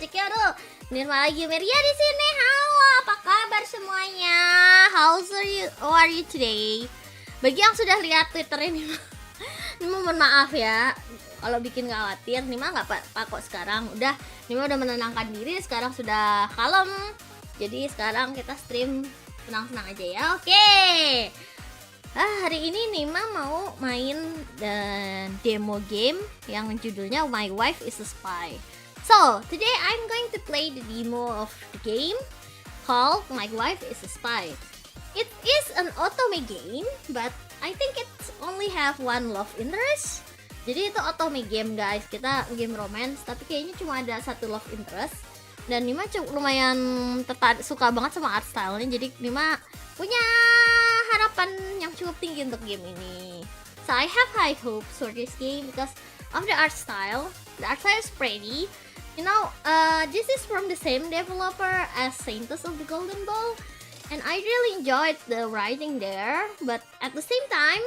Project Yoru. Nirmala Yumeria di sini. Halo, apa kabar semuanya? How are you today? Bagi yang sudah lihat Twitter ini, mohon maaf ya kalau bikin khawatir. Nima nggak apa-apa kok sekarang. Nima udah menenangkan diri, sekarang sudah kalem. Jadi sekarang kita stream senang-senang aja ya. Oke. Hari ini Nima mau main demo game yang judulnya My Wife is a Spy. So, today I'm going to play the demo of the game called My Wife is a Spy. It is an otome game, but I think it only have one love interest. Jadi itu otome game guys, kita game romance, tapi kayaknya cuma ada satu love interest. Dan Nima lumayan suka banget sama art style-nya, jadi Nima punya harapan yang cukup tinggi untuk game ini. So I have high hopes for this game because of the art style. The art style is pretty. You know, this is from the same developer as Saintess of the Golden Ball, and I really enjoyed the writing there. But at the same time,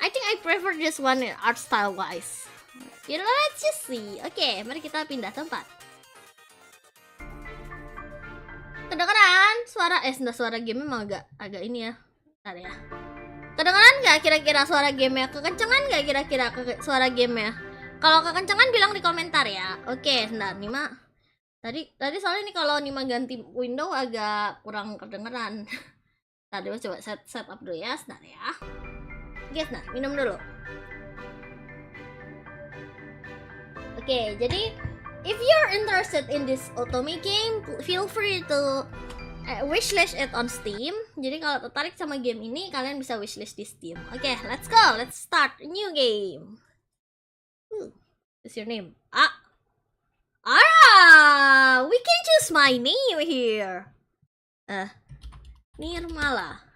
I think I prefer this one in art style wise. You know, let's just see. Oke, mari kita pindah tempat. Kedengeran suara game memang agak ini ya. Bentar ya. Kedengeran nggak kira-kira suara game-nya? Kekencengan nggak kira-kira suara game-nya? Kalau kekencengan bilang di komentar ya. Oke, sebentar Nima. Tadi soalnya nih kalau Nima ganti window agak kurang kedengeran. Tadi coba set up dulu ya, sebentar ya. Oke, sebentar, minum dulu. Oke, jadi if you're interested in this otome game, feel free to wishlist it on Steam. Jadi kalau tertarik sama game ini, kalian bisa wishlist di Steam. Oke, let's go. Let's start a new game. What's your name? We can choose my name here. Nirmala.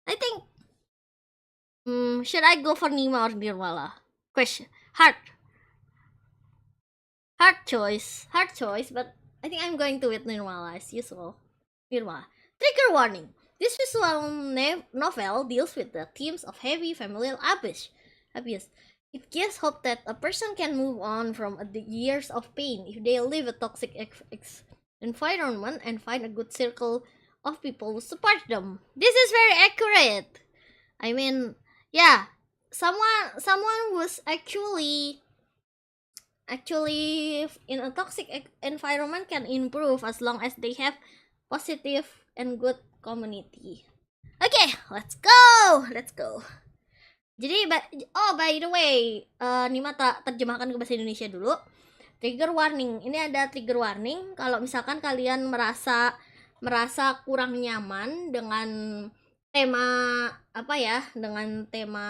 I think. Should I go for Nima or Nirmala? Question. Hard choice, but I think I'm going to with Nirmala as usual. Nirmala. Trigger warning. This visual novel deals with the themes of heavy familial abuse. It gives hope that a person can move on from the years of pain if they leave a toxic environment and find a good circle of people who support them. This is very accurate. I mean, yeah, someone was actually in a toxic environment can improve as long as they have positive and good community. Okay, let's go. Jadi, by the way, Nima terjemahkan ke bahasa Indonesia dulu. Trigger warning. Ini ada trigger warning kalau misalkan kalian merasa kurang nyaman dengan tema dengan tema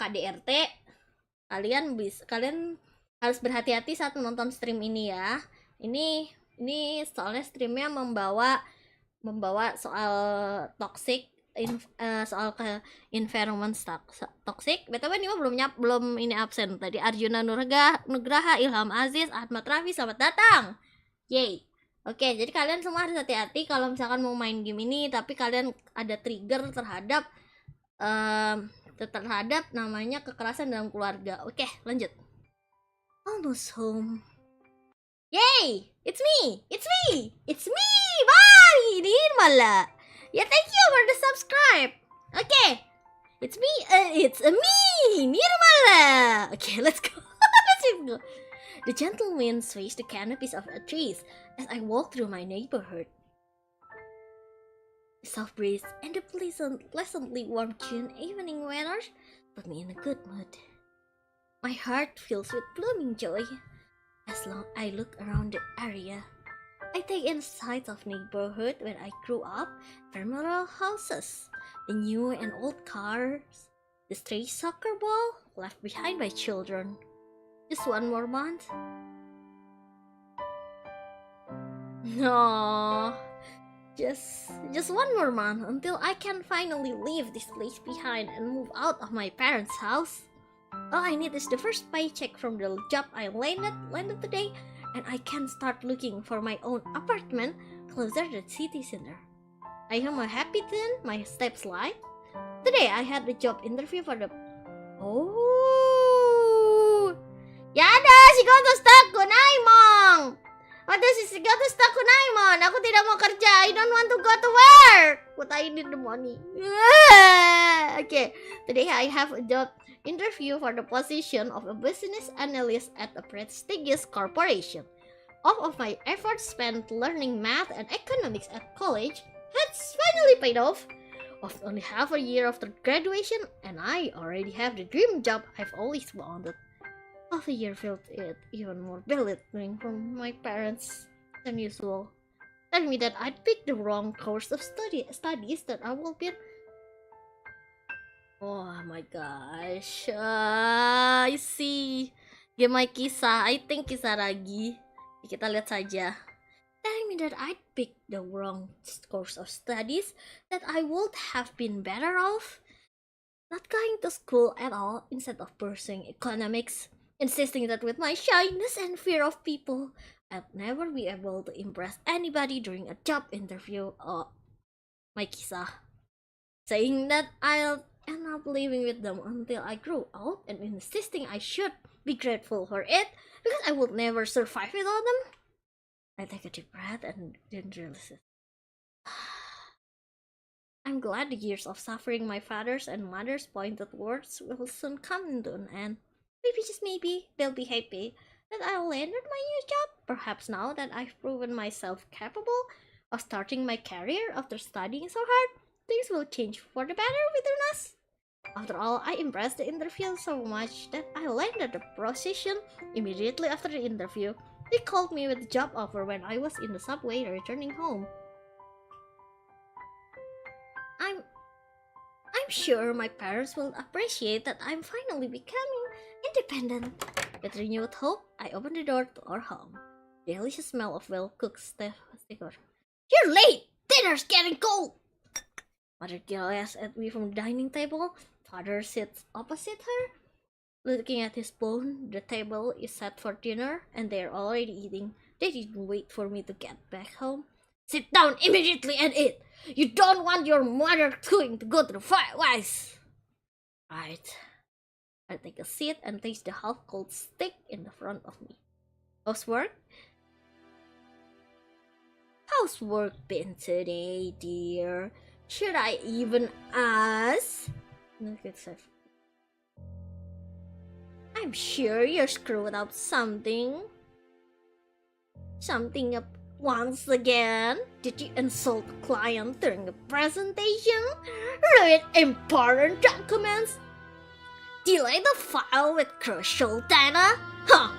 KDRT, kalian harus berhati-hati saat menonton stream ini ya. Ini soalnya streamnya membawa soal toxic, soal ke environment toxic. BTW Nima belum ini absen tadi. Arjuna Nugraha, Ilham Aziz, Ahmad Rafi, selamat datang. Yay. Oke, jadi kalian semua harus hati-hati kalau misalkan mau main game ini, tapi kalian ada trigger terhadap namanya kekerasan dalam keluarga. Oke, lanjut. Almost home. Yay! It's me! Bye! Nirmala! Yeah, thank you for the subscribe. Okay, it's me, Nirmala. Okay, let's go. The gentle wind sways the canopies of the trees as I walk through my neighborhood. The soft breeze and the pleasantly warm June evening weather put me in a good mood. My heart fills with blooming joy as long I look around the area. I take in sights of neighborhood where I grew up, familiar houses, the new and old cars, the stray soccer ball left behind by children. Just one more month. No, just one more month until I can finally leave this place behind and move out of my parents' house. All I need is the first paycheck from the job I landed today, and I can start looking for my own apartment closer to the city center. I am a happy teen, my steps light. Today I had the job interview for the... Oh! Yada, shigoto stuck, Nima! Watashi shigato shitaku naimon. Aku tidak mau kerja. I don't want to go to work. But I need the money. Okay, today I have a job interview for the position of a business analyst at a prestigious corporation. All of my efforts spent learning math and economics at college has finally paid off. Of only half a year after graduation, and I already have the dream job I've always wanted. Half a year felt it even more belittling from my parents than usual, telling me that I'd picked the wrong course of studies that I will be. Oh my gosh, I see. Gamai kisah, I think kisah lagi. Kita lihat saja. Telling me that I'd picked the wrong course of studies, that I would have been better off not going to school at all instead of pursuing economics, insisting that with my shyness and fear of people, I'd never be able to impress anybody during a job interview. Oh, my kisah. Saying that I'll end up living with them until I grow old and insisting I should be grateful for it because I would never survive without them. I take a deep breath and didn't realize it. I'm glad the years of suffering my father's and mother's pointed words will soon come to an end. Maybe, just maybe, they'll be happy that I landed my new job. Perhaps now that I've proven myself capable of starting my career after studying so hard, things will change for the better between us. After all, I impressed the interview so much that I landed the position immediately after the interview. They called me with the job offer when I was in the subway returning home. I'm sure my parents will appreciate that I'm finally becoming independent. With renewed hope, I opened the door to our home. The delicious smell of well-cooked steak. You're late! Dinner's getting cold! Mother glares at me from the dining table. Father sits opposite her. Looking at his phone, the table is set for dinner and they're already eating. They didn't wait for me to get back home. Sit down immediately and eat! You don't want your mother to go to the fireplace! Right. I take a seat and taste the half-cold steak in the front of me. Housework? How's work been today, dear? Should I even ask? I'm sure you're screwed up something. Something up once again? Did you insult the client during a presentation? Read important documents? Delay the file with crucial data? Huh!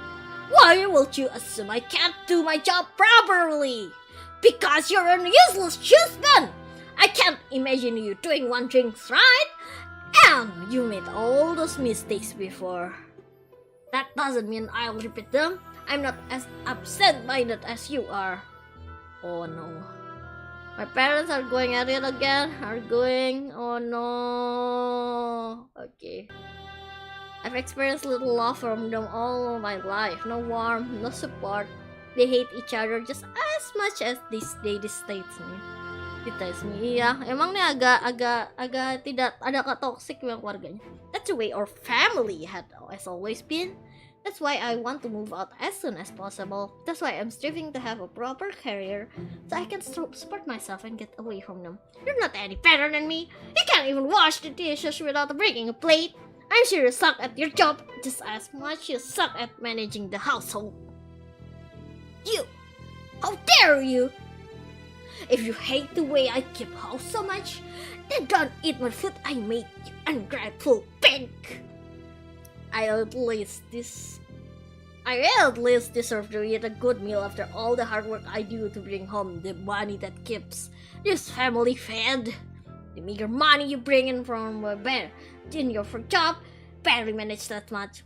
Why would you assume I can't do my job properly? Because you're a useless husband! I can't imagine you doing one thing right, and you made all those mistakes before. That doesn't mean I'll repeat them. I'm not as absent-minded as you are. Oh no. My parents are going at it again. Oh no. Okay. I've experienced little love from them all my life. No warmth, no support. They hate each other just as much as they distaste me. Iya, emang nih agak tidak ada toxic yang keluarganya. That's the way our family has always been. That's why I want to move out as soon as possible. That's why I'm striving to have a proper career so I can support myself and get away from them. You're not any better than me. You can't even wash the dishes without breaking a plate. I'm sure you suck at your job just as much you suck at managing the household. You! How dare you! If you hate the way I keep house so much, then don't eat my food I make, you ungrateful pig! I at least deserve to eat a good meal after all the hard work I do to bring home the money that keeps this family fed. The meager money you bring in from in your job barely manage that much.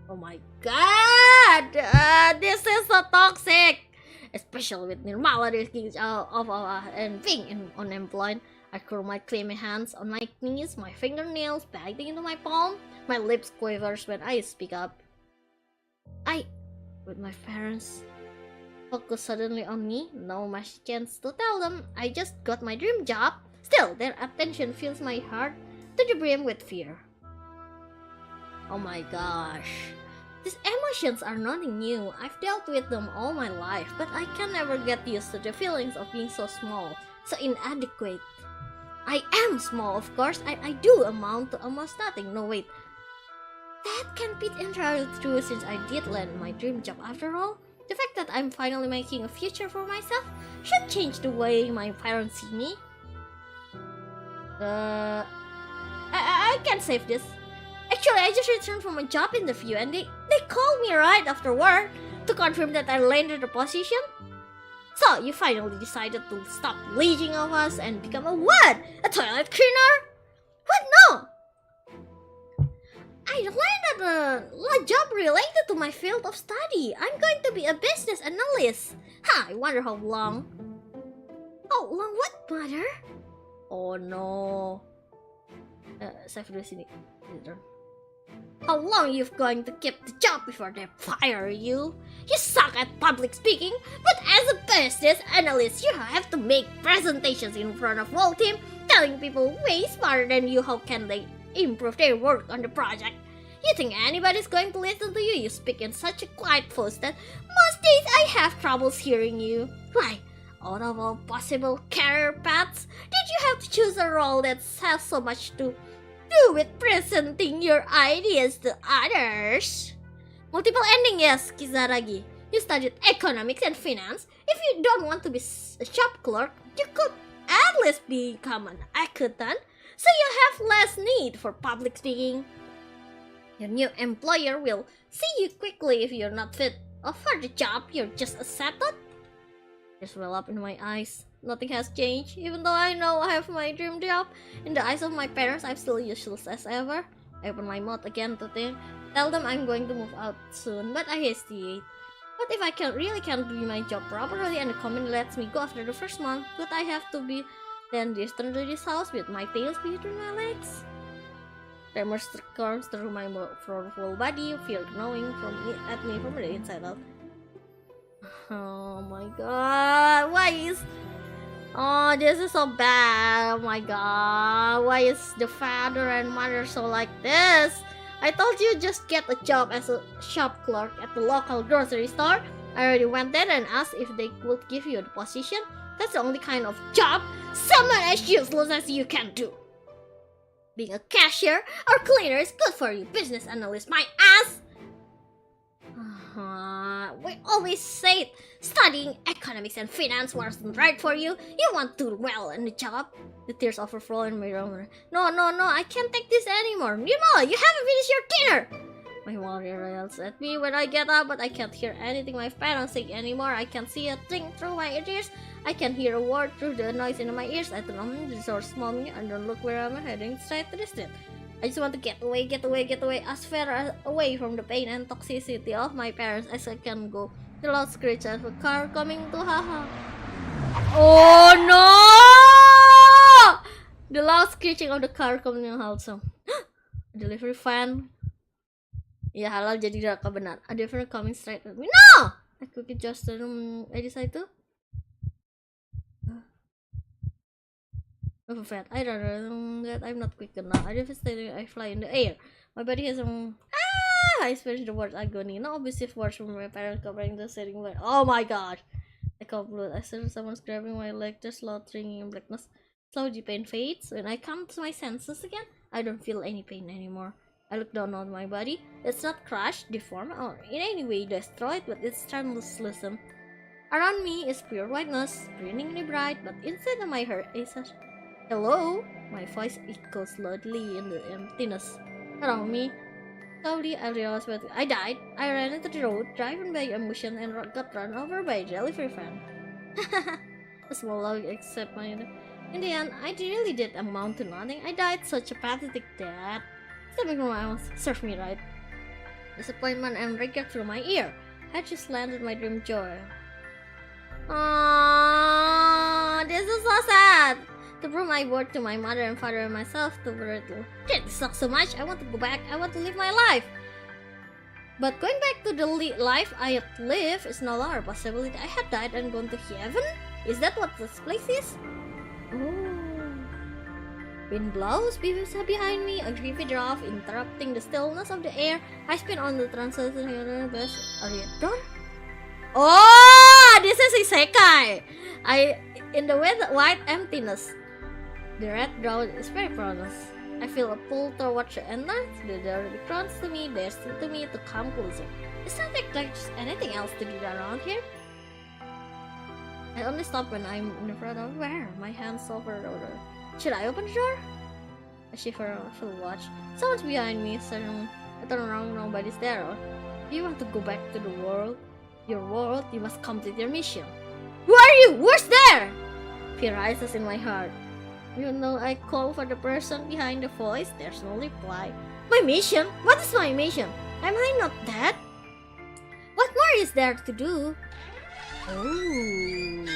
Oh my god! This is so toxic! Especially with Nirmala and being unemployed. I curl my clammy hands on my knees, my fingernails biting into my palm, my lips quivers when I speak up. With my parents focus suddenly on me, no much chance to tell them I just got my dream job. Still, their attention fills my heart to the brim with fear. Oh my gosh. These emotions are nothing new. I've dealt with them all my life, but I can never get used to the feelings of being so small, so inadequate. I am small, of course. I do amount to almost nothing. No, wait. That can't be entirely true since I did land my dream job after all. The fact that I'm finally making a future for myself should change the way my parents see me. I can't save this. Actually, I just returned from a job interview and they called me right after work to confirm that I landed the position. So, you finally decided to stop leeching of us and become a what? A toilet cleaner? What? No! I landed a job related to my field of study. I'm going to be a business analyst. I wonder how long. How long what, mother? Oh no. Save dulu sini. How long you going to keep the job before they fire you? You suck at public speaking, but as a business analyst, you have to make presentations in front of whole team, telling people way smarter than you how can they improve their work on the project. You think anybody's going to listen to you? You speak in such a quiet voice that most days I have troubles hearing you. Why, out of all possible career paths, did you have to choose a role that has so much to do with presenting your ideas to others? Multiple ending, yes, Kizaragi. You studied economics and finance. If you don't want to be a shop clerk, you could at least become an accountant, so you have less need for public speaking. Your new employer will see you quickly if you're not fit for the job you're just accepted. Tears well up in my eyes. Nothing has changed, even though I know I have my dream job. In the eyes of my parents, I'm still useless as ever. I open my mouth again to tell them I'm going to move out soon, but I hesitate. What if I really can't do my job properly and the company lets me go after the first month? Would I have to be then returned to this house with my tails between my legs? Tremors comes through my whole body, feel gnawing at me from the inside out. Oh my god, why is... Oh, this is so bad. Oh my god, why is the father and mother so like this? I told you just get a job as a shop clerk at the local grocery store. I already went there and asked if they could give you the position. That's the only kind of job someone as useless as you can do. Being a cashier or cleaner is good for you, business analyst, my ass! We always said studying economics and finance wasn't right for you. You want to do well in the job. The tears overflow in my room. No, I can't take this anymore. Nirmala, you haven't finished your dinner! My mother yells at me when I get up, but I can't hear anything my parents say anymore. I can see a thing through my ears. I can hear a word through the noise in my ears. I turn on the door, small me, and don't look where I'm heading, straight to the street. I just want to get away, as far away from the pain and toxicity of my parents as I can go. The loud screech of a car coming to haha. Oh no! The loud screeching of the car coming also. Delivery van. Ya halal jadi neraka benar. A delivery coming straight at me. No! I quickly just the room I decide to. Fat. I don't that I'm not quick enough. I devastated. I fly in the air. My body has I finished the word agony. No abusive words from my parents covering the setting. Oh my god! I can't blood. I saw someone's grabbing my leg. There's loud ringing in blackness. Slowly pain fades. When I come to my senses again, I don't feel any pain anymore. I look down on my body. It's not crushed, deformed, or in any way destroyed, but it's translucent. Around me is pure whiteness, brilliantly bright, but inside of my heart is a hello. My voice echoes loudly in the emptiness around me. Slowly, I realized what I died. I ran into the road, driven by emotion, and got run over by a delivery van. A small log except my... In the end, I really did amount to nothing. I died such a pathetic death. Stepping from my arms served me right. Disappointment and regret through my ear. I just landed my dream joy. Aww, this is so sad. To prove my worth to my mother and father and myself, to Bertl. Shit, this sucks so much. I want to go back. I want to live my life. But going back to the life I had lived is no longer a possibility. I had died and gone to heaven? Is that what this place is? Oh. Wind blows behind me, a creepy draft interrupting the stillness of the air. I spin on the translucent bus. Are you at door? Oh, this is isekai. In the white emptiness. The red drought is very pronounced. I feel a pull towards the entrance. The door beckons to me, bears to me to come closer. It's not like there's anything else to do around here. I only stop when I'm in the front of where my hands over the door. Should I open the door? I shiver a full watch. Someone's behind me, so I turn around, nobody's there. Do you want to go back to the world? Your world, you must complete your mission. Who are you? Who's there? Fear rises in my heart. Even though I call for the person behind the voice, there's no reply. My mission? What is my mission? Am I not dead? What more is there to do? Oh.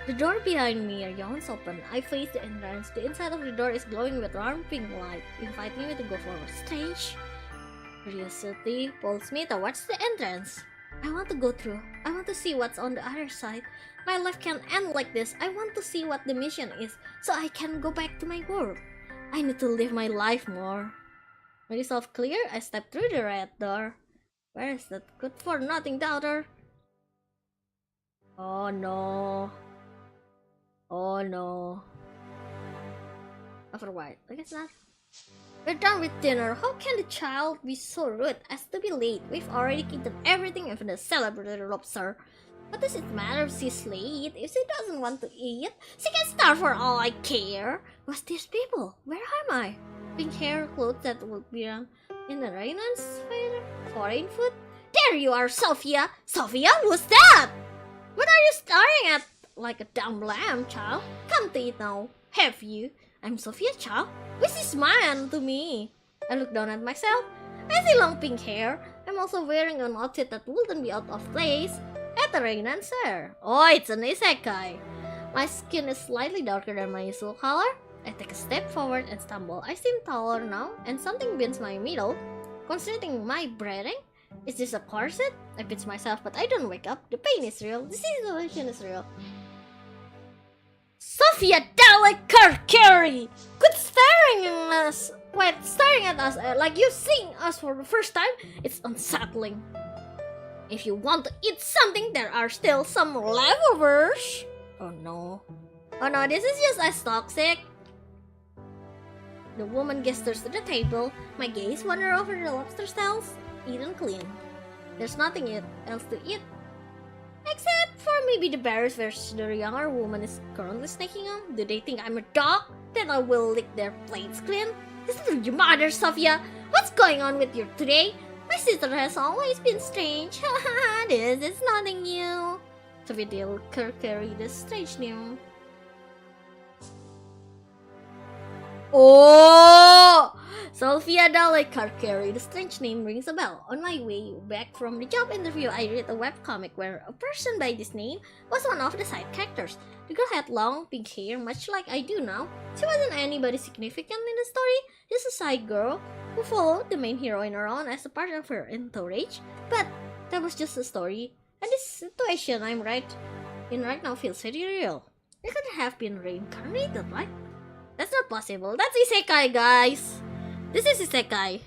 The door behind me yawns open. I face the entrance. The inside of the door is glowing with warm pink light, inviting me to go forward. Strange. Curiosity pulls me towards the entrance. I want to go through. I want to see what's on the other side. My life can't end like this. I want to see what the mission is, so I can go back to my world. I need to live my life more. With resolve clear, I step through the red door. Where is that good-for-nothing doubter? Oh no. Oh no. Over white. I guess not. We're done with dinner. How can the child be so rude as to be late? We've already eaten everything, even the celebrated lobster. What does it matter if she's late? If she doesn't want to eat, she can starve for all I care. What's these people? Where am I? Pink hair, clothes that would be in the Reynolds foreign food? There you are, Sophia! Sophia, who's that? What are you staring at? Like a dumb lamb, child. Come to eat now. Have you? I'm Sophia, child. What's this man to me? I look down at myself. I see long pink hair. I'm also wearing an outfit that wouldn't be out of place at the Reynolds fair. Oh, it's an isekai. My skin is slightly darker than my usual color. I take a step forward and stumble. I seem taller now, and something bends my middle, constricting my breathing. Is this a corset? I pinch myself, but I don't wake up. The pain is real. The situation is real. Sophia Carry! Quit staring at us! Wait, staring at us like you've seen us for the first time? It's unsettling. If you want to eat something, there are still some leftovers. Oh no. Oh no, this is just as toxic. The woman gestures to the table. My gaze wanders over the lobster shells, eaten clean. There's nothing else to eat. Except for maybe the berries where the younger woman is currently snaking on. Do they think I'm a dog? Then I will lick their plates clean. Listen to your mother, Sophia. What's going on with you today? My sister has always been strange. Haha, this is nothing new. Sophia carried the strange name. Oh! Sophia Carry, the strange name rings a bell. On my way back from the job interview, I read a webcomic where a person by this name was one of the side characters. The girl had long pink hair, much like I do now. She wasn't anybody significant in the story, just a side girl who followed the main heroine around as a part of her entourage. But that was just a story, and this situation I'm in right now feels very real. It could have been reincarnated, right? That's not possible. That's isekai, guys. This is isekai.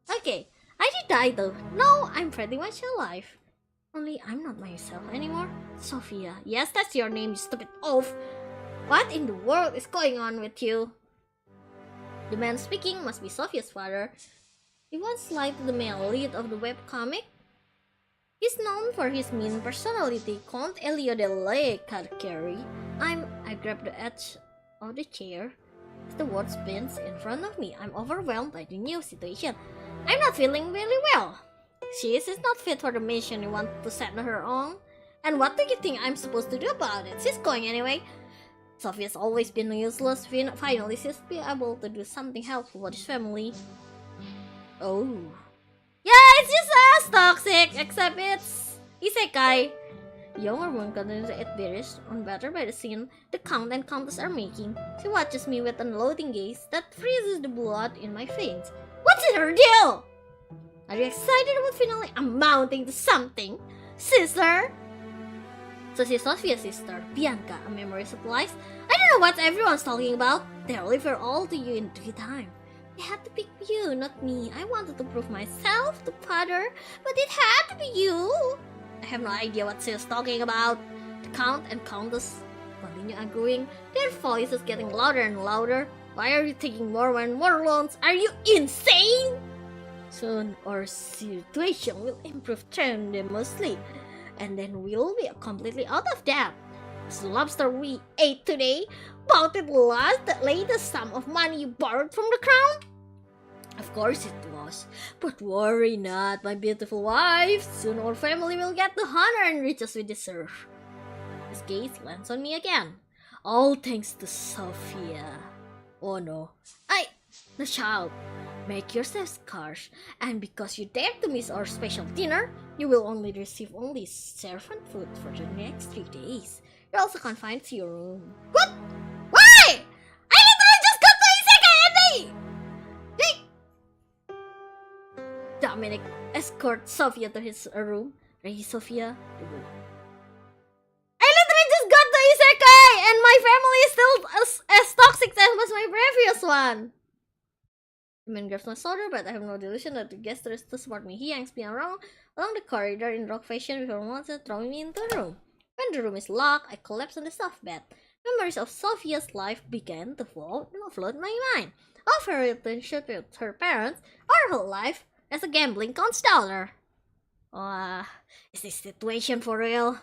Okay, I did die though. No, I'm pretty much alive. Only I'm not myself anymore. Sophia. Yes, that's your name, you stupid oaf. What in the world is going on with you? The man speaking must be Sophia's father. He once lied to the male lead of the webcomic. He's known for his mean personality, Count Elio de Carcari. I grabbed the edge of the chair. As the word spins in front of me, I'm overwhelmed by the new situation. I'm not feeling really well. She is not fit for the mission you want to set her on. And what do you think I'm supposed to do about it? She's going anyway. Sophia's always been useless. Finally, she's be able to do something helpful for his family. Oh. Yeah, it's just as toxic, except it's isekai. The younger woman continues to eat berries, unbothered by the scene the Count and Countess are making. She watches me with an unloading gaze that freezes the blood in my veins. What's in her deal? Are you excited about finally amounting to something, sister? So she's Sophia's sister, Bianca, a memory supplies. I don't know what everyone's talking about. deliver all to you in due time. They had to pick you, not me. I wanted to prove myself to father, but it had to be you. I have no idea what she was talking about. The count and countess continue arguing, their voices getting louder and louder. Why are you taking more and more loans? Are you insane? Soon our situation will improve tremendously, and then we'll be completely out of debt. Is the lobster we ate today about it last the latest sum of money you borrowed from the crown? Of course it was, but worry not, my beautiful wife. Soon our family will get the honor and riches we deserve. His gaze lands on me again. All thanks to Sophia. Oh no, the child. Make yourself scarce, and because you dared to miss our special dinner, you will only receive servant food for the next 3 days. You're also confined to your room. What? Why? I literally just got the isekai ending! Dominic escorts Sophia to his room. Ready, Sophia? I literally just got the isekai, and my family is still as toxic as was my previous one. The man grabs my shoulder, but I have no delusion that the guest is to support me. He yanks me around along the corridor in rock fashion before once throwing me into the room. When the room is locked, I collapse on the soft bed. Memories of Sophia's life began to float my mind. Of her relationship with her parents, or her life as a gambling counselor. Is this situation for real?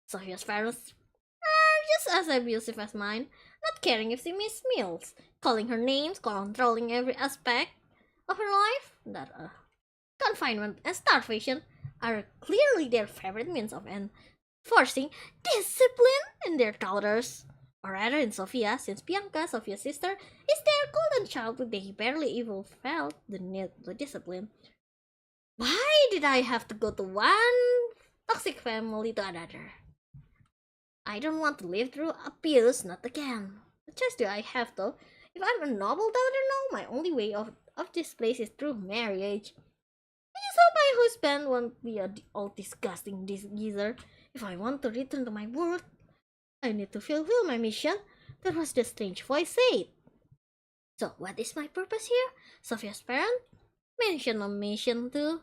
Sophia's parents are just as abusive as mine, not caring if she missed meals, calling her names, controlling every aspect of her life. That confinement and starvation are clearly their favorite means of enforcing discipline in their daughters. Or rather in Sophia, since Bianca, Sophia's sister, is their golden child, but they barely even felt the need to discipline. Why did I have to go to one toxic family to another? I don't want to live through abuse, not again. What choice do I have though? If I'm a noble daughter now, my only way out of this place is through marriage. I just hope my husband won't be a old disgusting geezer. If I want to return to my world, I need to fulfill my mission. That was the strange voice said. So what is my purpose here? Sophia's parent mentioned a mission too.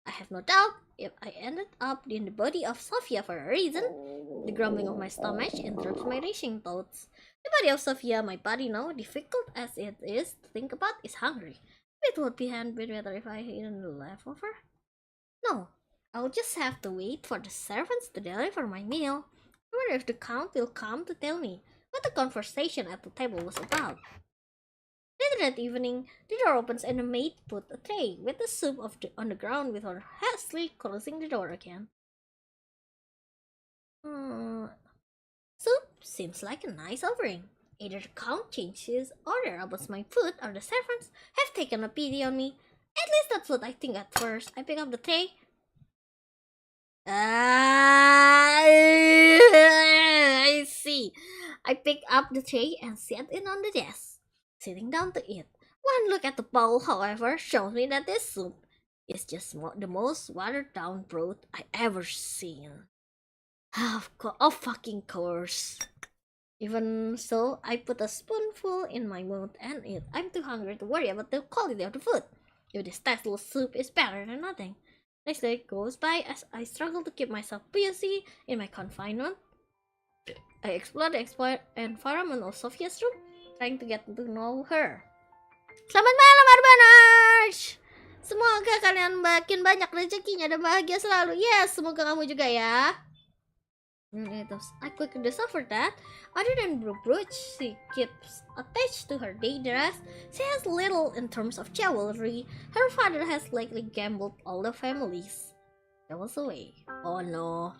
I have no doubt if I ended up in the body of Sophia for a reason. The grumbling of my stomach interrupts my racing thoughts. The body of Sophia, my body now, difficult as it is to think about, is hungry. It would be better if I ate the leftover. No, I'll just have to wait for the servants to deliver my meal. I wonder if the count will come to tell me what the conversation at the table was about. Later that evening, the door opens and the maid put a tray with the soup on the ground before hastily closing the door again. Soup seems like a nice offering. Either the count changed his order about my food or the servants have taken a pity on me. At least that's what I think at first. I pick up the tray. I see. I pick up the tray and set it on the desk, sitting down to eat. One look at the bowl, however, shows me that this soup is just the most watered down broth I ever seen. Of fucking course. Even so, I put a spoonful in my mouth and eat. I'm too hungry to worry about the quality of the food. If this tasteless soup is better than nothing. Next day goes by as I struggle to keep myself busy in my confinement. I explore the environment of Sophia's room, trying to get to know her. Selamat malam, Arbanars! Semoga kalian makin banyak rezekinya dan bahagia selalu. Yes, semoga kamu juga ya. I quickly discovered that, other than the brooch she keeps attached to her day dress, she has little in terms of jewelry. Her father has likely gambled all the families. That was away. Oh no.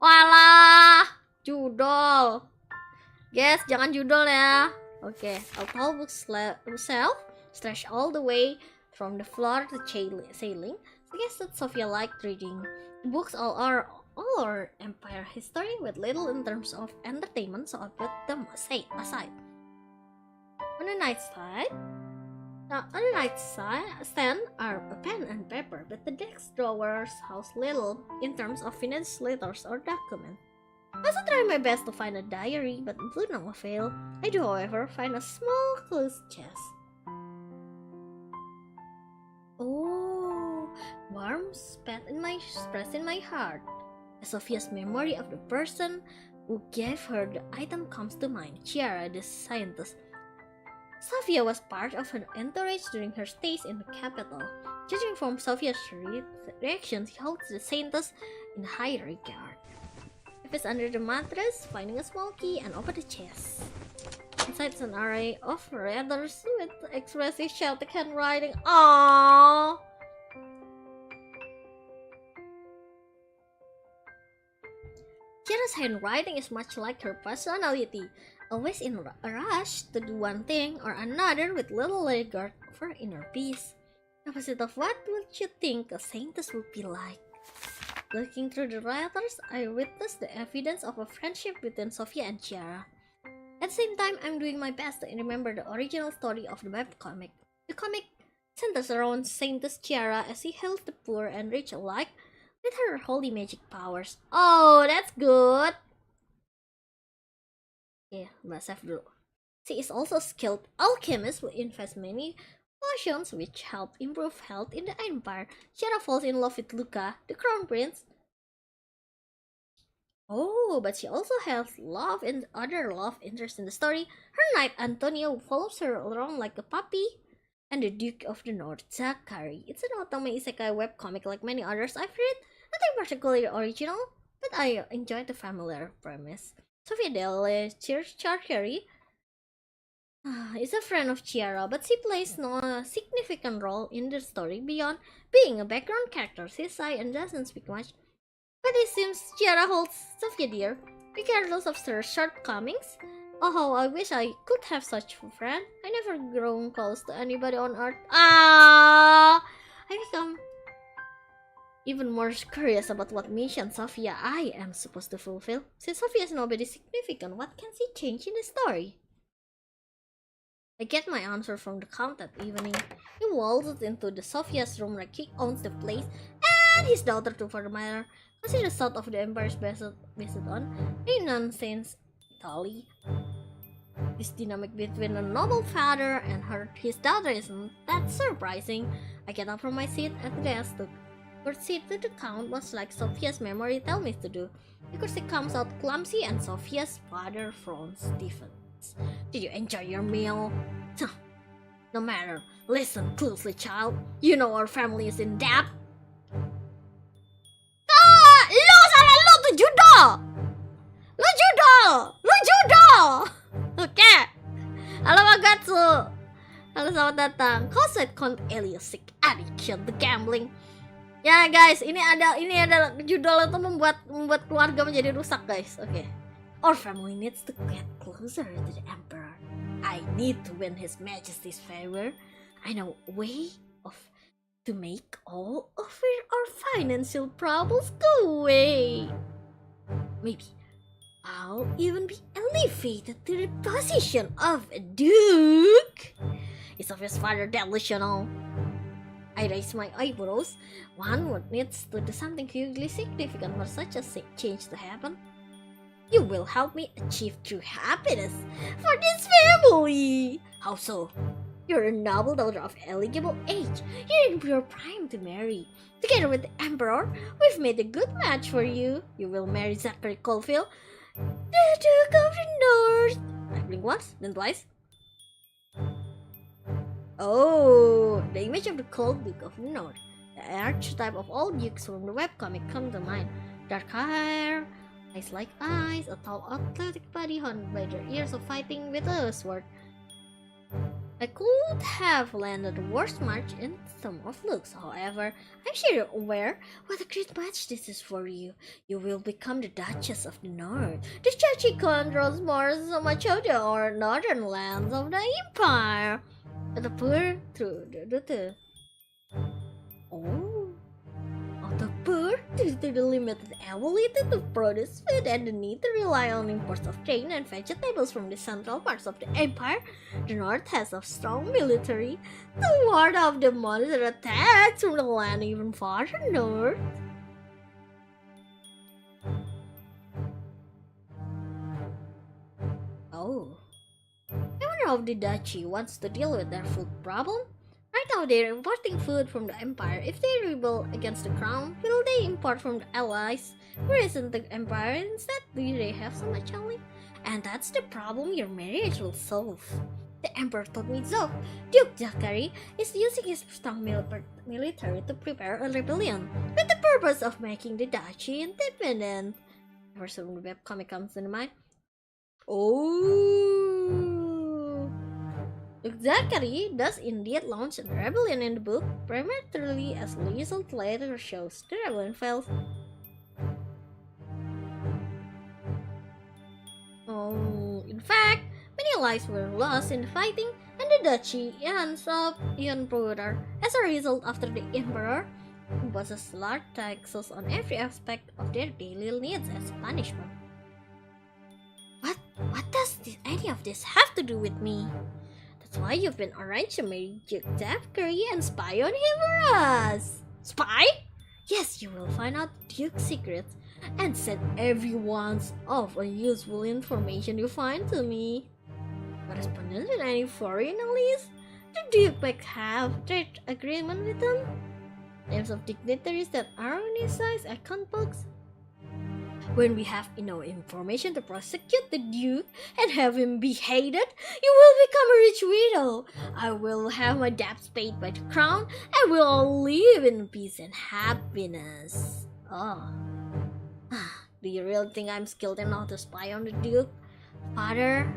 Walah, judol. Guys, jangan judol ya. Okay, Atau bookshelf stretched all the way from the floor to ceiling. I guess that Sophia liked reading. The books all are empire history with little in terms of entertainment, so I put them aside. On the nightstand are a pen and paper, but the desk drawers house little in terms of finished letters or documents. I also try my best to find a diary, but to no avail. I do, however, find a small closed chest. Oh, warm spot in my heart. Sophia's memory of the person who gave her the item comes to mind, Chiara, the Saintess. Sophia was part of an entourage during her stays in the capital. Judging from Sophia's reaction, she holds the Saintess in high regard. If it's under the mattress, finding a small key and open the chest. Inside is an array of letters with expressive Celtic handwriting. Aww! Chiara's handwriting is much like her personality, always in a rush to do one thing or another with little regard for inner peace. Opposite of what would you think a Saintess would be like? Looking through the letters, I witnessed the evidence of a friendship between Sophia and Chiara. At the same time, I'm doing my best to remember the original story of the webcomic. The comic centers around Saintess Chiara as she helps the poor and rich alike with her holy magic powers. Oh, that's good! Yeah, let's have dulu. She is also a skilled alchemist who invests many potions which help improve health in the empire. Chiara falls in love with Luca, the crown prince. Oh, but she also has love and other love interests in the story. Her knight Antonio follows her around like a puppy. And the Duke of the North, Zachary. It's an otome isekai webcomic like many others I've read. Nothing particularly original, but I enjoyed the familiar premise. Sophia Delle Charcheri is a friend of Chiara, but she plays no significant role in the story beyond being a background character. She's shy and doesn't speak much. But it seems Chiara holds Sophia dear, regardless of her shortcomings. Oh, how I wish I could have such a friend. I never grown close to anybody on Earth. I become even more curious about what mission Sophia I am supposed to fulfill. Since Sophia is nobody significant, what can she change in the story? I get my answer from the Count that evening. He waltzes into the Sophia's room like he owns the place, and his daughter too for the matter. Consider the south of the empire's based on a nonsense Italy. This dynamic between a noble father and his daughter isn't that surprising. I get up from my seat at the desk to proceed to the Count, much like Sophia's memory tells me to do, because it comes out clumsy and Sophia's father frowns stiffens. Did you enjoy your meal? No matter. Listen closely, child. You know our family is in debt. Lu salah lu tuh judo! Lu judo! Oke. Halo Magatsu. Halo, selamat datang. Concept Count Eliasic Addiction the Gambling. Ya guys, ini ada judul itu membuat keluarga menjadi rusak guys. Oke. Our family needs to get closer to the Emperor. I need to win His Majesty's favor. I know a way to make all of our financial problems go away. Maybe I'll even be elevated to the position of a duke. Is of his father delusional? I raise my eyebrows. One would needs to do something hugely significant for such a change to happen. You will help me achieve true happiness for this family. How so? You're a noble daughter of eligible age. You're in your prime to marry. Together with the Emperor, we've made a good match for you. You will marry Zachary Colville, the Duke of the North. I blink once, then twice. Oh, the image of the cold Duke of the North. The archetype of all dukes from the webcomic come to mind. Dark hair, eyes like eyes, a tall athletic body haunted by their years of fighting with a sword. I could have landed the worst match in some of looks, however, I'm sure you're aware what a great match this is for you. You will become the Duchess of the North. The Chachi controls so much of the northern lands of the Empire. The poor through the the poor, due to the limited ability to produce food and the need to rely on imports of grain and vegetables from the central parts of the empire, the North has a strong military to ward off the monster attacks from the land even farther north. of the duchy wants to deal with their food problem. Right now they're importing food from the empire. If they rebel against the crown, will they import from the allies? Where isn't the empire instead? Do they have so much ally? And that's the problem your marriage will solve. The emperor told me so. Duke Zachary is using his strong military to prepare a rebellion with the purpose of making the duchy independent. First the webcomic comes to mind. Oh, Duke Zachary does indeed launch a rebellion in the book, prematurely as the result later shows the rebellion fails. Oh, in fact, many lives were lost in the fighting, and the duchy ends up even poorer. As a result, after the emperor imposes large taxes on every aspect of their daily needs as punishment. What does any of this have to do with me? That's why you've been arranged to marry Duke Zachary and spy on him for us. Spy? Yes, you will find out Duke's secrets and send every ounce of unuseful information you find to me. Correspondence with any foreign allies? The Duke might have trade agreement with them? Names of dignitaries that are in his size account books? When we have enough information to prosecute the Duke and have him beheaded, you will become a rich widow. I will have my debts paid by the crown and we'll all live in peace and happiness. Oh. Do you really think I'm skilled enough to spy on the Duke? Father?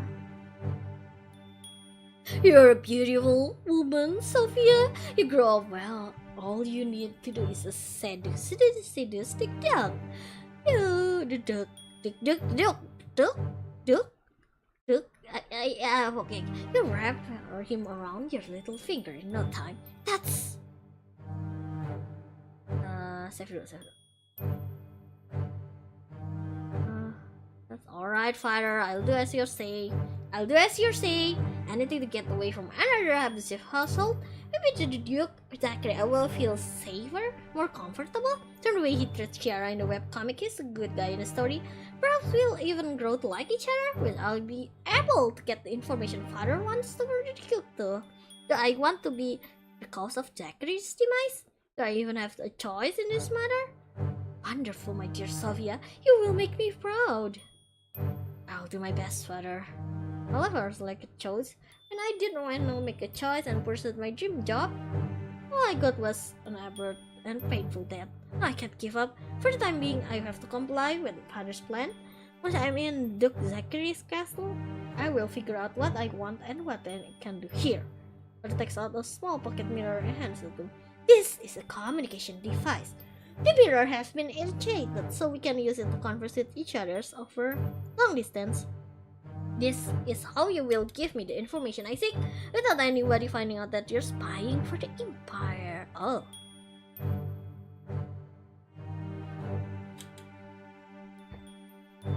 You're a beautiful woman, Sophia. You grow up well. All you need to do is a seduce the duck. You, the duck. Okay. You wrap him around your little finger in no time. That's... Save it. That's alright, father. I'll do as you say. Anything to get away from another abusive household. Maybe to the Duke Zachary I will feel safer, more comfortable. The way he treats Kiara in the webcomic, he's a good guy in the story. Perhaps we'll even grow to like each other. Will I be able to get the information father wants to the Duke too? Do I want to be the cause of Zachary's demise? Do I even have a choice in this matter? Wonderful, my dear Sophia. You will make me proud. I'll do my best, father. However, like a choice, when I didn't want to make a choice and pursue my dream job, all I got was an abrupt and painful death. I can't give up. For the time being, I have to comply with father's plan. Once I'm in Duke Zachary's castle, I will figure out what I want and what I can do here. Father takes out a small pocket mirror and hands it to him. This is a communication device. The mirror has been enchanted, so we can use it to converse with each other over long distance. This is how you will give me the information I seek, without anybody finding out that you're spying for the Empire. Oh.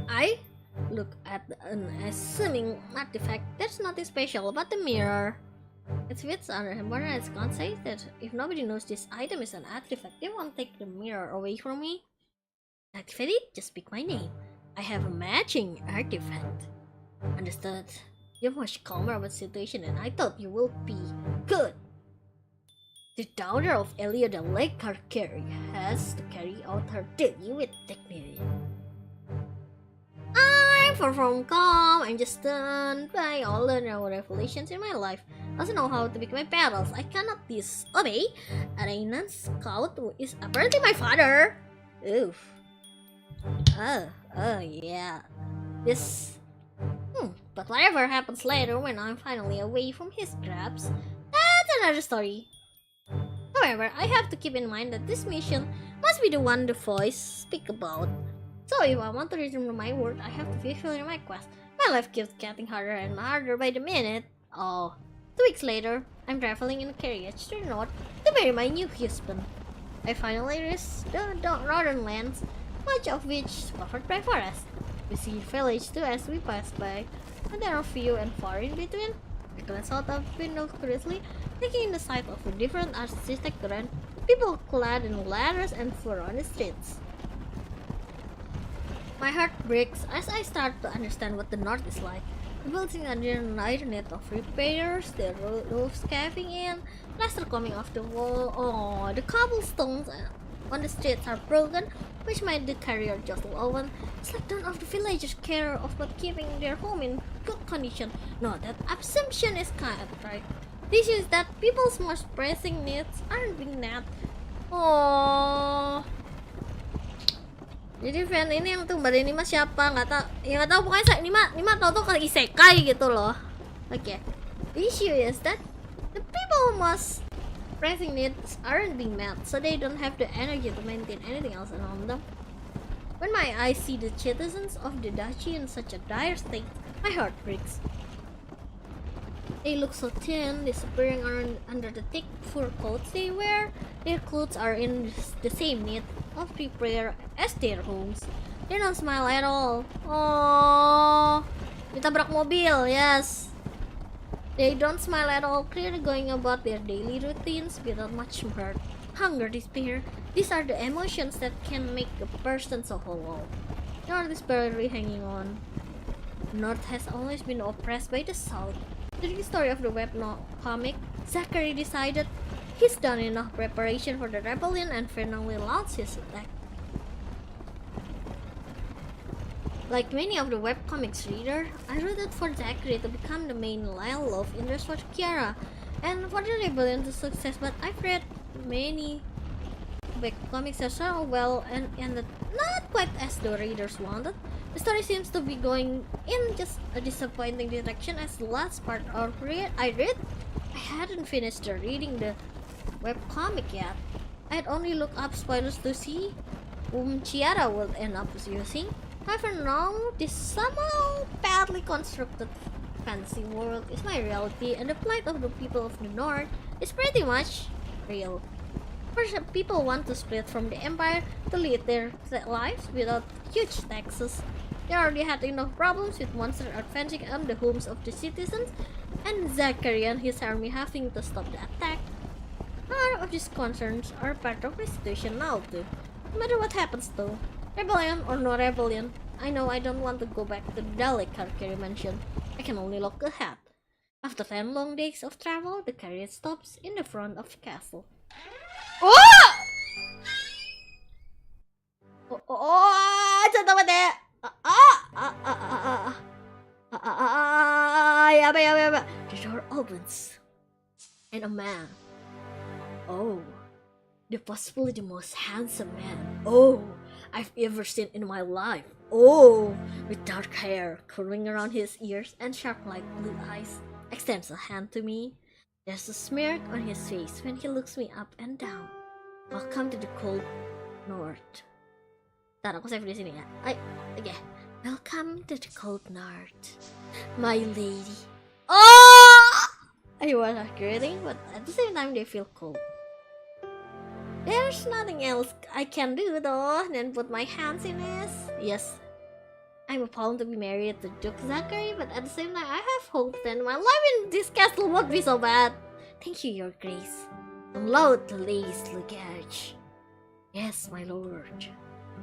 I look at an assuming artifact. There's nothing special about the mirror. Its fits under important as Khan says that if nobody knows this item is an artifact, they won't take the mirror away from me. Activate it, just pick my name. I have a matching artifact. Understood. You're much calmer about the situation and I thought you will be. Good. The daughter of Elia the Lake Carcary has to carry out her duty with dignity. I'm far from calm. I'm just stunned by all the revelations in my life. I also know how to pick my battles. I cannot disobey. Arena's scout who is apparently my father. Oof. Oh yeah. This. But whatever happens later when I'm finally away from his grabs, that's another story. However, I have to keep in mind that this mission must be the one the voice speak about. So if I want to return to my world, I have to fulfill my quest. My life keeps getting harder and harder by the minute. Oh. 2 weeks later, I'm traveling in a carriage to the north to marry my new husband. I finally reached the northern lands, much of which is covered by forest. We see village too as we pass by, and there are few and far in between. I glance out of the window curiously, taking in the sight of the different architecture and people clad in leathers and fur on the streets. My heart breaks as I start to understand what the north is like. The buildings are in need of repairs, the roofs caving in, plaster coming off the wall. Oh, the cobblestones on the streets are broken, which made the carrier jostle over. It's like none of the villagers care about keeping their home in good condition. No, that assumption is kind of right. This is that people's most pressing needs aren't being met. Oh. Jadi fan ini yang tuh Mbak Nima siapa nggak tahu, ya nggak tahu, pokoknya Nima tahu tuh kayak isekai gitu loh. Oke. The issue is that the people most pressing needs aren't being met, so they don't have the energy to maintain anything else around them. When my eyes see the citizens of the duchy in such a dire state, my heart breaks. They look so thin, disappearing under the thick fur coats they wear. Their clothes are in the same need of repair as their homes. They don't smile at all. Oh, ditabrak mobil, yes. They don't smile at all, clearly going about their daily routines without much hurt. Hunger, despair, these are the emotions that can make a person so hollow. The North is barely hanging on. The North has always been oppressed by the South. The story of the webcomic, Zachary decided he's done enough preparation for the rebellion and finally launched his attack. Like many of the webcomics reader, I rooted for Zachary to become the main love interest for Kiara and for the rebellion to success, but I've read many webcomics as well and ended not quite as the readers wanted. The story seems to be going in just a disappointing direction as the last part I read. I hadn't finished reading the webcomic yet. I had only looked up spoilers to see whom Chiara would end up using. However, now this somehow badly constructed fantasy world is my reality, and the plight of the people of the North is pretty much real. First, people want to split from the empire to lead their lives without huge taxes. They already had enough problems with monsters advancing on the homes of the citizens, and Zachary and his army having to stop the attack. None of these concerns are part of my situation now too. No matter what happens though, rebellion or no rebellion, I know I don't want to go back to the Dalek Carrier mentioned. I can only look ahead. After 10 long days of travel, the carriage stops in the front of the castle. Oh! Contoh banget ya. Ya. The door opens, and a man. Oh, possibly the most handsome man. Oh, I've ever seen in my life. Oh, with dark hair curling around his ears and shark-like blue eyes, extends a hand to me. There's a smirk on his face when he looks me up and down. Welcome to the cold north. Ntar aku save di sini ya. Okay. Welcome to the cold north, my lady. Oh! I was greeting, but at the same time they feel cold. There's nothing else I can do though than put my hands in his. Yes, I'm bound to be married to Duke Zachary, but at the same time I have hope that my life in this castle won't be so bad. Thank you, your grace. Unload the lace luggage. Yes, my lord.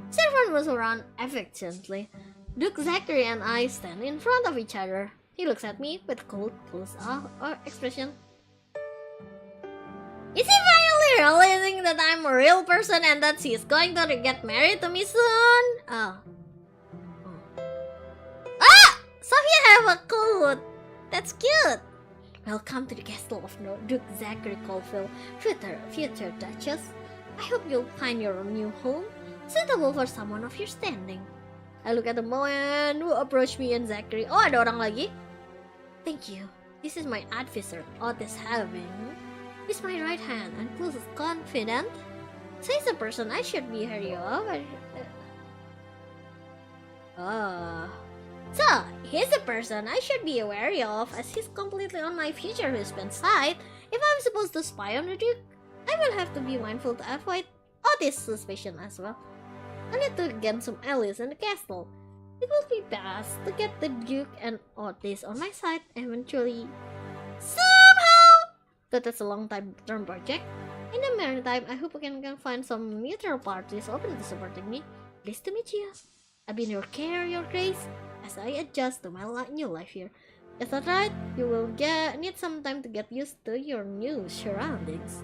Servant was around affectionately. Duke Zachary and I stand in front of each other. He looks at me with cold, close-off expression. Is he finally realizing that I'm a real person and that he's going to get married to me soon? Oh. So you have a coat. That's cute. Welcome to the castle of Duke Zachary Colville, future Duchess. I hope you'll find your new home suitable for someone of your standing. I look at the man who approached me and Zachary. Oh, ada orang lagi? Thank you. This is my advisor, Otis Having. He's my right hand and closest confidant. So he's a person I should be wary of. So he's a person I should be wary of, as he's completely on my future husband's side. If I'm supposed to spy on the Duke, I will have to be mindful to avoid Otis' suspicion as well. I need to get some allies in the castle. It would be best to get the Duke and Otis on my side eventually. Somehow! But that's a long-term project. In the meantime, I hope I can find some neutral parties open to supporting me. Pleased to meet you. I've been your care, your grace, as I adjust to my new life here. Is that right? You will need some time to get used to your new surroundings.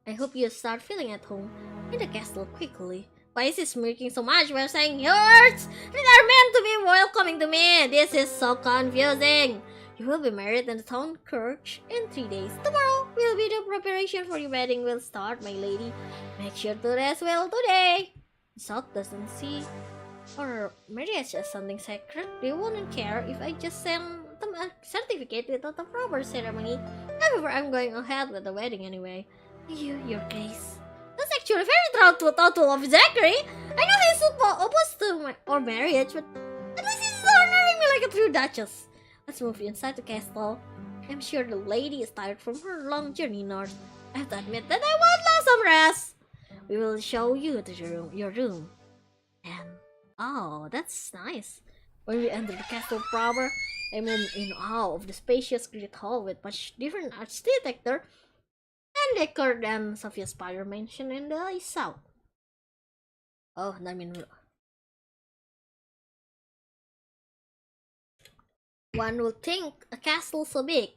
I hope you start feeling at home in the castle quickly. Why is he smirking so much while saying yours? They are meant to be welcoming to me. This is so confusing. You will be married in the town church in 3 days. Tomorrow will be the preparation for your wedding will start, my lady. Make sure to rest well today. South doesn't see or marriage as something sacred. They wouldn't care if I just send them a certificate without a proper ceremony. However, I'm going ahead with the wedding anyway. Your Grace. That's actually very thoughtful of Zachary. I know he's opposed to our marriage, but at least he's honoring me like a true duchess. Let's move inside the castle. I'm sure the lady is tired from her long journey north. I have to admit that I want some rest. We will show you to your room. And oh, that's nice. When we enter the castle proper, I'm in awe of the spacious great hall with much different architecture and decor than Sophia's Spire mansion in the south. Oh, namin dulu. One would think a castle so big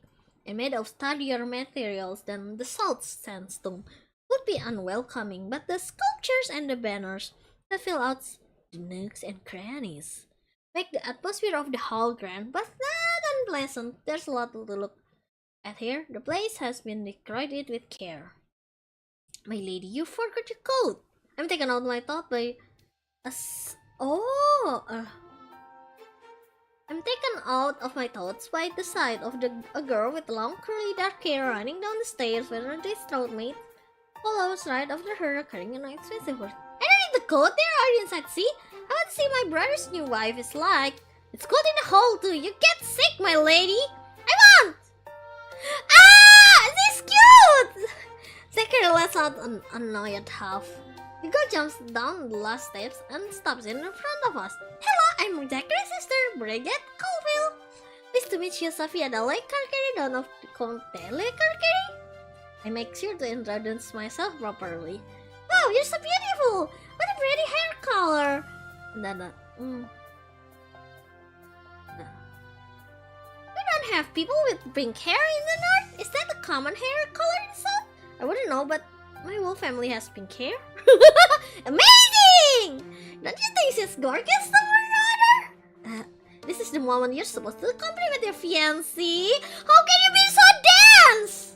and made of sturdier materials than the south sandstone would be unwelcoming, but the sculptures and the banners that fill out the nooks and crannies make the atmosphere of the hall grand but not unpleasant. There's a lot to look at here. The place has been decorated with care. My lady, you forgot your coat. I'm taken out my thought by I'm taken out of my thoughts by the sight of a girl with long curly dark hair running down the stairs with her distraught mate follows right after her carrying an expensive horse. I don't need the coat, they're already inside, see? I want to see my brother's new wife is like. It's cold in the hall too, you get sick, my lady! I want! Ah! This is cute! Zachary lets out an annoyed half. The girl jumps down the last steps and stops in front of us. Hello, I'm Zachary's sister, Bridget Colville. Pleased to meet you, Sophia, the late Carcary, dawn of the Count Carcary. I make sure to introduce myself properly. Wow, you're so beautiful! What a pretty hair color! And then, We don't have people with pink hair in the north? Is that a common hair color in the south? I wouldn't know, but my whole family has pink hair. Amazing! Don't you think she's gorgeous somewhere or other? This is the moment you're supposed to compliment your fiancé. How can you be so dense?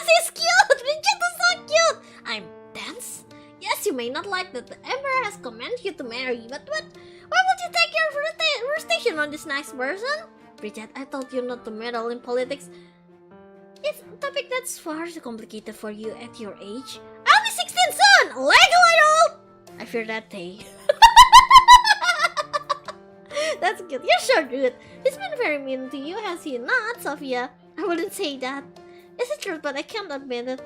She's cute! Bridget is so cute! I'm dense? Yes, you may not like that the emperor has commanded you to marry, but why would you take your station on this nice person? Bridget, I told you not to meddle in politics. It's a topic that's far too complicated for you at your age. I'll be 16 soon! Legal adult! I fear that day. That's good. You're sure good. He's been very mean to you, has he not, Sophia? I wouldn't say that. It's the truth, but I can't admit it.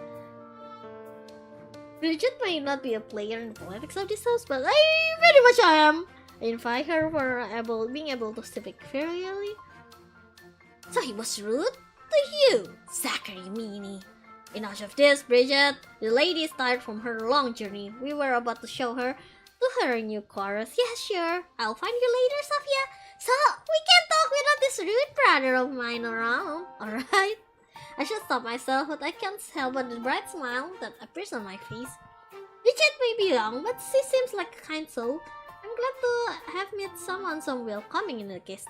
Bridget may not be a player in the politics of this house, but I very much am. I invite her for being able to speak fairly. So he was rude to you, Zachary Meanie. Enough of this, Bridget. The lady is tired from her long journey. We were about to show her to her new chorus. Yeah, sure. I'll find you later, Sophia. So we can talk without this rude brother of mine around. Alright? I should stop myself, but I can't help but the bright smile that appears on my face. Bridget may be young, but she seems like a kind soul. I'm glad to have met someone so welcoming in the castle.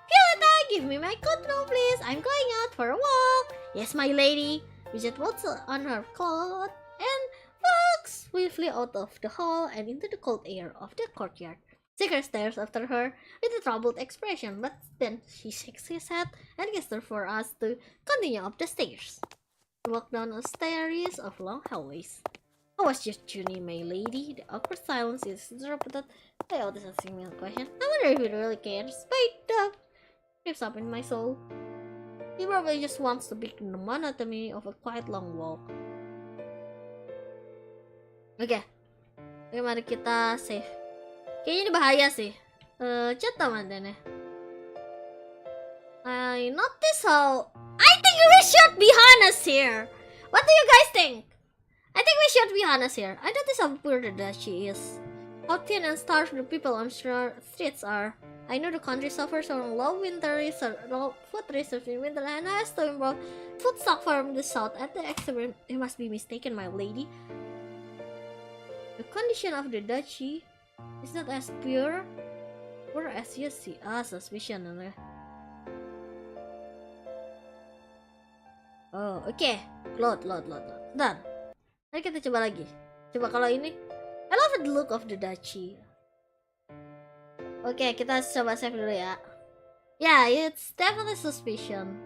Violetta, give me my coat now, please. I'm going out for a walk. Yes, my lady. Bridget puts on her coat and walks swiftly out of the hall and into the cold air of the courtyard. Zachary stares after her with a troubled expression, but then she shakes his head and gestures for us to continue up the stairs. We walk down a series of long hallways. How was your journey, my lady? The awkward silence is interrupted by Otis asking me a question. I wonder if he really cares. But the creeps up in my soul. He probably just wants to break the monotony of a quite long walk. Oke, mari kita save. Kayaknya ini bahaya sih. Chat teman deh. I notice how. I think we should be honest here. What do you guys think? I think we should be honest here. I notice how poor the duchy is. how thin and starved the people on streets are. I know the country suffers from low food reserves in winter, and has to import food stock from the south at the experiment. You must be mistaken, my lady. The condition of the duchy is not as pure as you see. Suspicion. Oh, oke. Load. Done. Mari kita coba lagi. Coba kalau ini. I love the look of the duchy. Oke, kita coba save dulu ya. Yeah, it's definitely suspicion.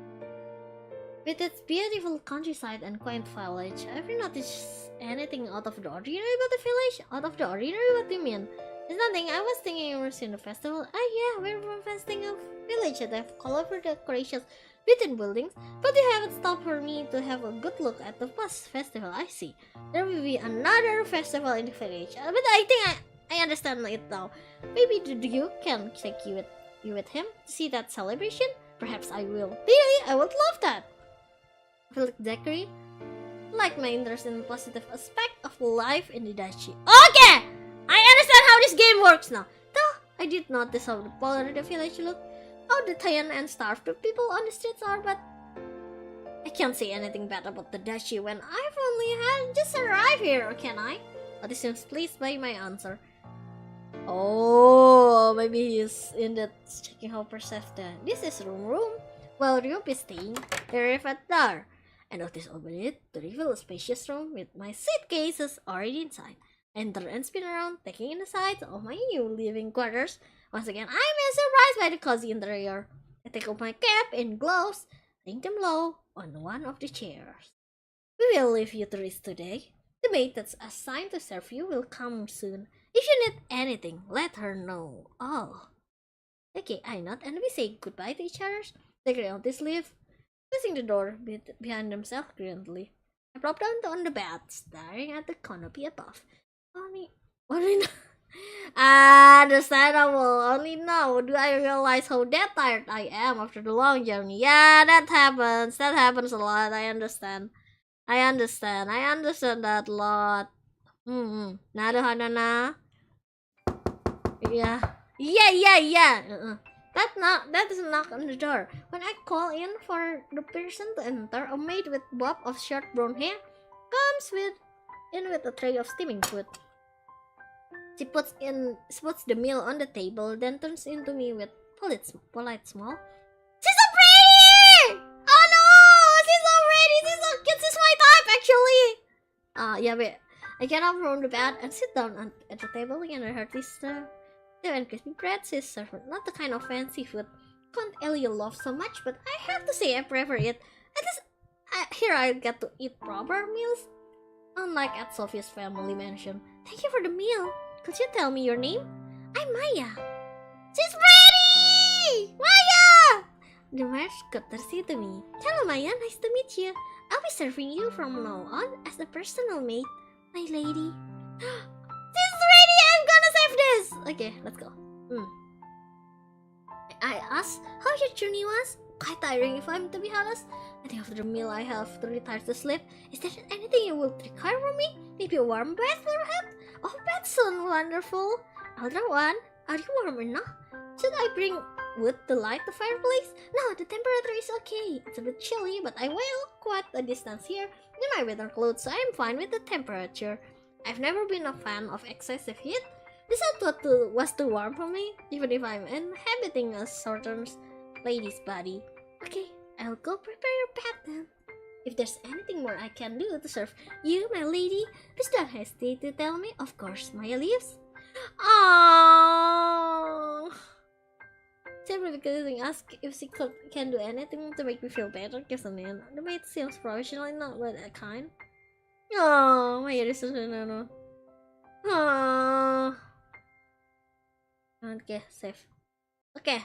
With its beautiful countryside and quaint village, have you noticed anything out of the ordinary about the village? Out of the ordinary? What do you mean? It's nothing. I was thinking you were seeing the festival. Ah, yeah, we're visiting a village that have colorful decorations between buildings, but you haven't stopped for me to have a good look at the past festival. I see. There will be another festival in the village, but I think I understand it now. Maybe the Duke can take you with him to see that celebration. Perhaps I will. Really, I would love that. Philip Zachary, like my interest in the positive aspect of life in the duchy. Okay, I understand how this game works now. Though I did notice how the poor the village looked. How the thin and starved the people on the streets are, but I can't say anything bad about the duchy when I've only had just arrived here, can I? But he seems pleased by my answer. Oh, maybe he's in that checking how perceptive. This is room. While you'll be staying, they arrive at door. I notice open it to reveal a spacious room with my suitcases already inside. Enter and spin around, taking in the sights of my new living quarters. Once again, I'm surprised by the cozy interior. I take off my cap and gloves, laying them low on one of the chairs. We will leave you to rest today. The maid that's assigned to serve you will come soon. If you need anything, let her know. Oh. Okay, I nod and we say goodbye to each other. They get on this leave, closing the door behind themselves gently. I plop down on the bed, staring at the canopy above. Only now. Understandable. Only now do I realize how dead tired I am after the long journey. Yeah, that happens. That happens a lot. I understand that a lot. Naruhana. Yeah. That is a knock on the door. When I call in for the person to enter, a maid with bob of short brown hair comes in with a tray of steaming food. She puts the meal on the table, then turns into me with polite smile. She's so pretty! Oh no! She's so pretty! She's so cute! She's my type, actually! Yeah, wait. I get up from the bed and sit down at the table and I heard this and crispy bread. She's served not the kind of fancy food Count Elia loves so much, but I have to say I prefer it. At least here I get to eat proper meals, unlike at Sophia's family mansion. Thank you for the meal. Could you tell me your name? I'm Maya. She's pretty! Maya! The nurse courtesy to me. Hello Maya, nice to meet you. I'll be serving you from now on as a personal maid, my lady. She's ready! I'm gonna save this! Okay, let's go. I asked how your journey was. Quite tiring if I'm to be honest. I think after the meal I have to retire to sleep. Is there anything you will require from me? Maybe a warm bath perhaps? Oh, that sounds wonderful. Elder one, are you warm enough? Should I bring wood to light the fireplace? No, the temperature is okay. It's a bit chilly, but I will quite a distance here in my winter clothes, so I'm fine with the temperature. I've never been a fan of excessive heat. This was too warm for me, even if I'm inhabiting a certain lady's body. Okay, I'll go prepare your bath then. If there's anything more I can do to serve you, my lady, please don't hesitate to tell me. Of course, Maya leaves. Aww. Simply because I asked if she can do anything to make me feel better, because the maid seems professional, not but that kind. Oh, Maya is so no. Aww. Okay, save. Okay.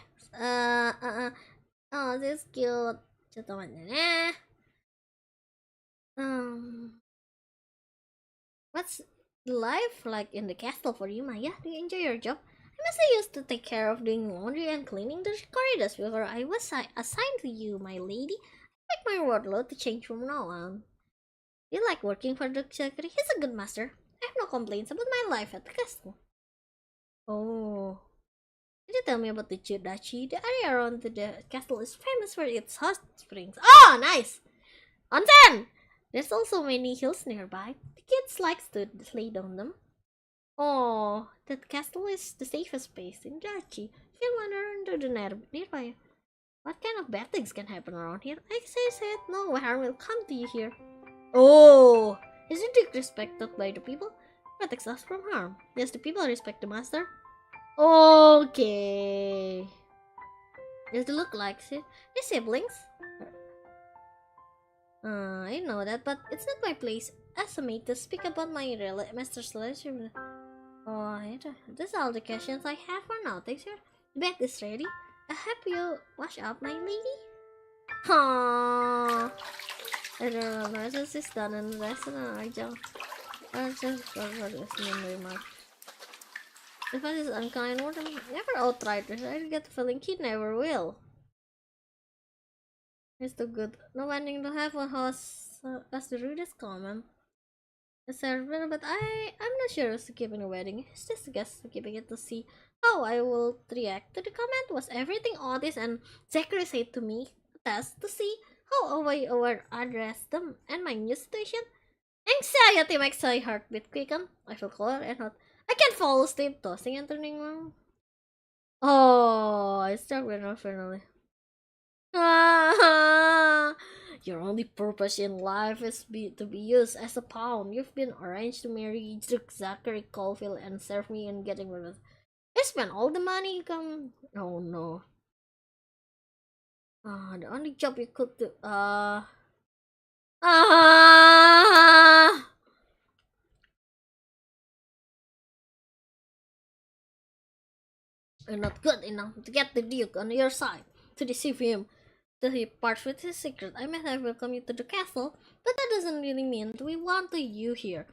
Oh, this is cute. What's life like in the castle for you, Maya? Do you enjoy your job? I must say used to take care of doing laundry and cleaning the corridors before I was assigned to you, my lady. I like my workload to change from now on. You like working for the secretary? He's a good master. I have no complaints about my life at the castle. Oh. Can you tell me about the Judachi? The area around the castle is famous for its hot springs. Oh, nice! Onsen! There's also many hills nearby. The kids likes to slide on them. Oh, that castle is the safest place in Dachi. If you wander into the nearby, what kind of bad things can happen around here? I said no harm will come to you here. Oh, is it respected by the people? Protects us from harm. Does the people respect the master? Okay. Does it look like it? The siblings? I know that, but it's not my place as a mate to speak about my master's relationship. Oh, that's all the questions I have for now. Thanks, sir. The bed is ready. I hope you wash up, my lady. Aww. I don't know, the rest is done and the rest of the Arjang. I just forgot this name much. The fact is unkind word never outright. I get the feeling he never will. It's too good. No wanting to have a house as the rudest comment. But I'm not sure who's keeping the wedding. It's just a guess keeping it to see how I will react to the comment. Was everything Otis and Zachary said to me a test to see how I will address them and my new situation? Anxiety makes my heartbeat quicken. I feel cold and hot. I can't fall asleep, tossing and turning around. Oh, I start with finally. Your only purpose in life is to be used as a pawn. You've been arranged to marry Zachary Caulfield and serve me in getting rid of. I spent all the money you come. Oh no. The only job you could do. You're not good enough to get the Duke on your side to deceive him. Till he parts with his secret, I might have welcomed you to the castle, but that doesn't really mean we want you here.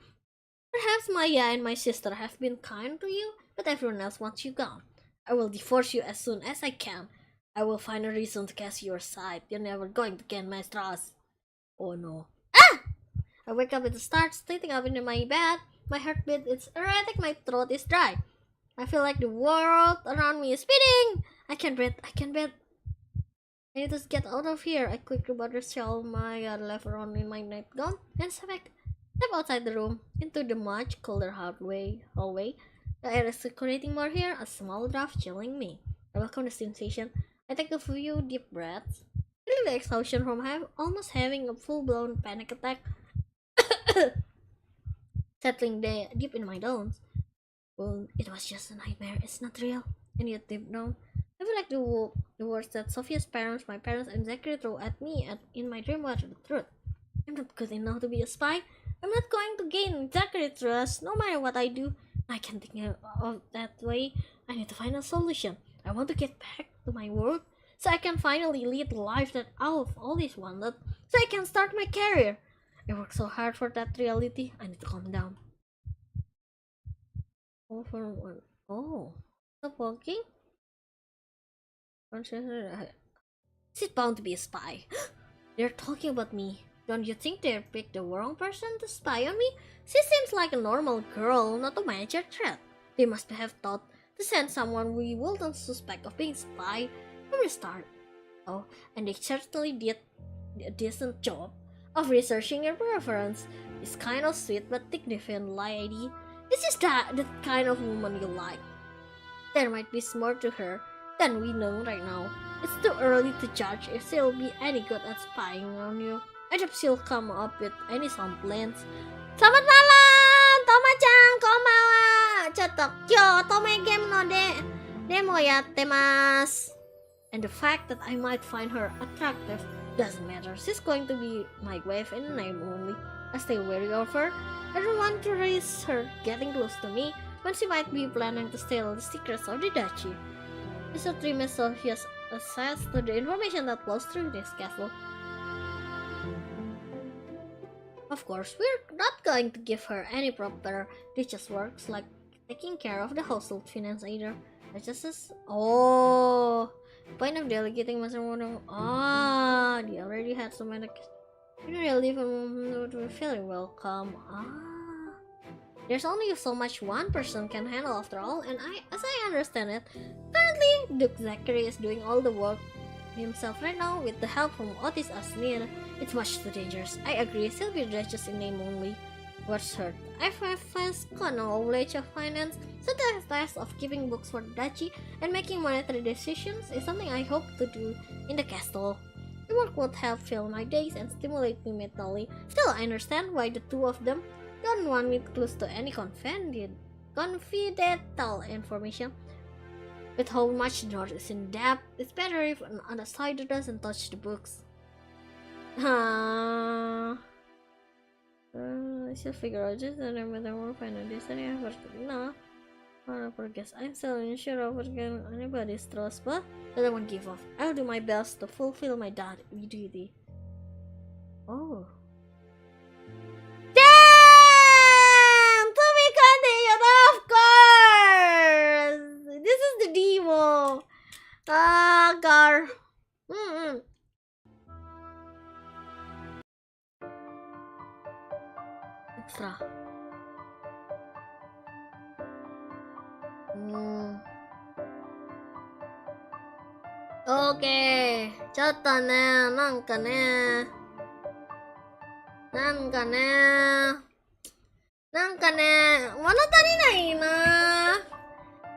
Perhaps Maya and my sister have been kind to you, but everyone else wants you gone. I will divorce you as soon as I can. I will find a reason to cast you aside. You're never going to gain my trust. Oh no. Ah! I wake up with a start, sitting up in my bed. My heartbeat is erratic, my throat is dry. I feel like the world around me is spinning. I can't breathe. I need to get out of here. I quickly buttered shell my left around in my nightgown and step outside the room into the much colder hallway. The air is circulating more here, a small draft chilling me. I welcome the sensation. I take a few deep breaths, feeling the exhaustion from almost having a full-blown panic attack settling deep in my bones. Well, it was just a nightmare. It's not real. And yet deep down, I feel like the words that Sophia's parents, my parents, and Zachary threw at me in my dream were the truth. I'm not good enough to be a spy. I'm not going to gain Zachary's trust no matter what I do. I can't think of that way. I need to find a solution. I want to get back to my work so I can finally lead the life that I've always wanted. So I can start my career. I worked so hard for that reality. I need to calm down. Oh, stop walking. She's bound to be a spy. They're talking about me. Don't you think they picked the wrong person to spy on me? She seems like a normal girl, not a major threat. They must have thought to send someone we wouldn't suspect of being a spy from the start. Oh, and they certainly did a decent job of researching your preference. It's kind of sweet but dignified lady. This is the kind of woman you like. There might be more to her than we know right now. It's too early to judge if she'll be any good at spying on you. I hope she'll come up with any plans. Selamat malam, Toma-chan, konbanwa. Chotokyo, otome game no demo yattemasu. And the fact that I might find her attractive doesn't matter. She's going to be my wife in name only. I stay wary of her. I don't want to risk her getting close to me when she might be planning to steal the secrets of the duchy. This should limit Sophia's access to the information that flows through this castle. Of course, we're not going to give her any proper duchess works like taking care of the household finance either. Duchesses? Oh, point of delegating Master Model. They already had so many. You really even feeling welcome. There's only so much one person can handle after all, and as I understand it, currently Duke Zachary is doing all the work himself right now with the help from Otis Asnir. It's much too dangerous. I agree, Sylvia Duchess in name only. What's hurt? FFS got no knowledge of finance, so the task of keeping books for the duchy and making monetary decisions is something I hope to do in the castle. The work would help fill my days and stimulate me mentally. Still, I understand why the two of them don't want me close to any confidential information. With how much North is in depth, it's better if an outsider doesn't touch the books. I should figure out just that I'm more final design effort. No, I guess I'm still unsure of anybody's trust, but I won't give up. I'll do my best to fulfill my duty. Oh. Damn! To be continued, of course! This is the demo. Gar. Extra. Okay. ちょっとね、なんかね、物足りないな。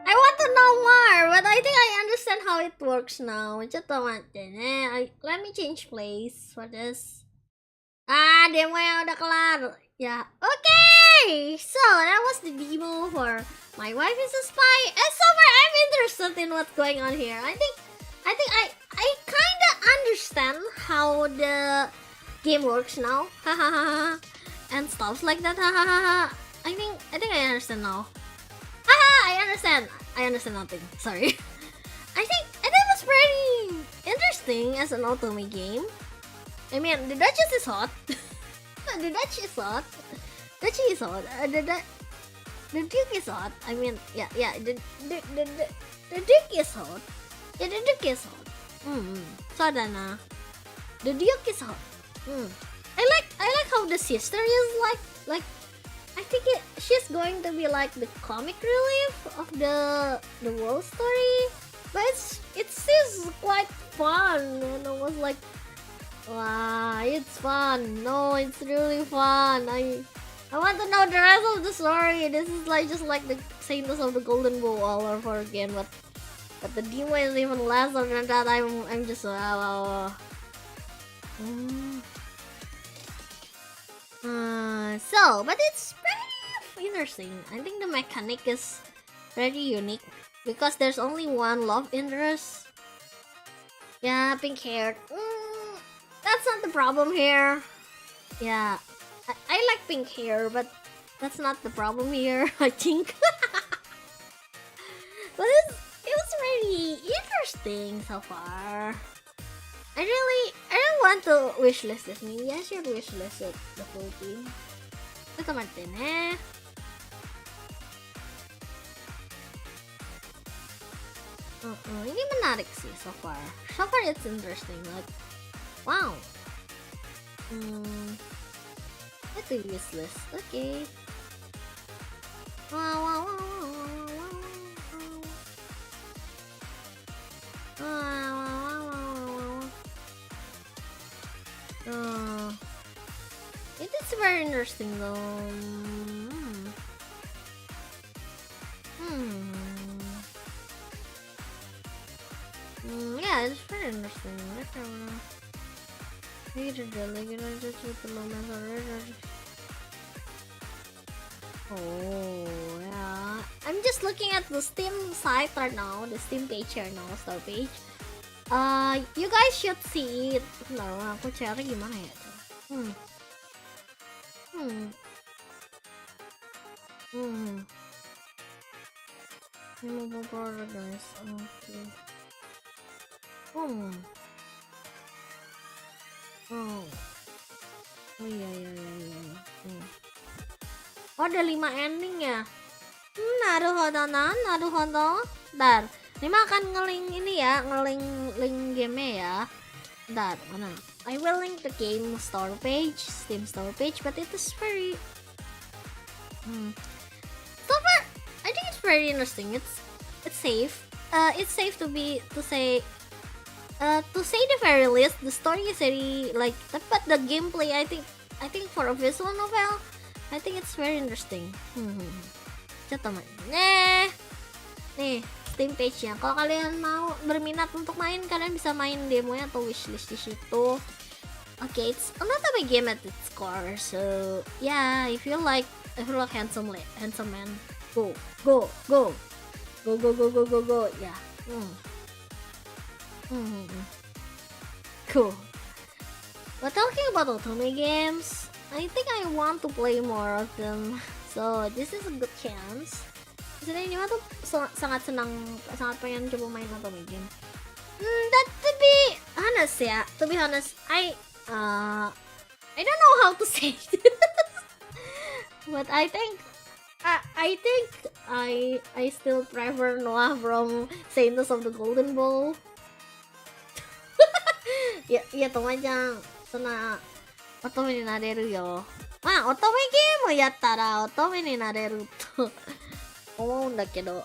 I want to know more, but I think I understand how it works now. ちょっと待ってね。Let me change place for this. Demo yang udah kelar. Yeah. Okay. So that was the demo for My Wife is a Spy. And so far, I'm interested in what's going on here. I think I kind of understand how the game works now. And stuff like that. I think I understand now. I understand nothing. Sorry. I think it was pretty interesting as an otome game. I mean, the Duchess is hot. The Duchess is hot. Duchy is hot. The Duke is hot. I mean, yeah. The Duke is hot. Yeah, the Duke is hot. So na. The Duke is hot. I like how the sister is like. I think she's going to be like the comic relief of the world story, but it seems quite fun, and I was like, wow, it's fun. No, it's really fun. I want to know the rest of the story. This is like just like the Saintess of the Golden Bow all over again, but the demo is even lesser than that. I'm just wow. So, but it's pretty interesting. I think the mechanic is very unique because there's only one love interest. Yeah, pink haired. That's not the problem here. Yeah, I like pink hair, but that's not the problem here, I think. But it was really interesting so far. I really want to wishlist this. Maybe I should wishlist it, the full thing. Ito Martin, Ini menarik sih so far. So far it's interesting. Like, wow. Let's do wishlist. Okay. Wow. It is very interesting though. Yeah, it's very interesting. Oh yeah. I'm just looking at the Steam site right now, the Steam page here now, store page. You guys should see it. Nah, aku cari gimana ya? Removable product, guys. Okay. Oh iya. Oh, ada 5 ending ya? Naruhodo. Bentar, Nima akan nge-link ini ya, nge-link game-nya ya. Bentar, mana? I will link the game store page, Steam store page, but it is very very interesting. It's safe. It's safe to say the very least. The story is very like, but the gameplay, I think for a visual novel, I think it's very interesting. Coba main. Nih Steam page-nya. Kalau kalian mau berminat untuk main, kalian bisa main demonya atau wishlist di situ. Okay, it's not a big game at its core, so yeah, if you like handsome man, go, yeah. Cool. But talking about otome games, I think I want to play more of them, so this is a good chance. Sebenarnya Nima tuh sangat pengen coba main otome game. That to be honest, I don't know how to say this, but I think I still prefer Noah from Saintess of the Golden Bowl. いやともちゃん、そんな乙女になれるよ。まあ乙女ゲームやったら乙女になれると思うんだけど、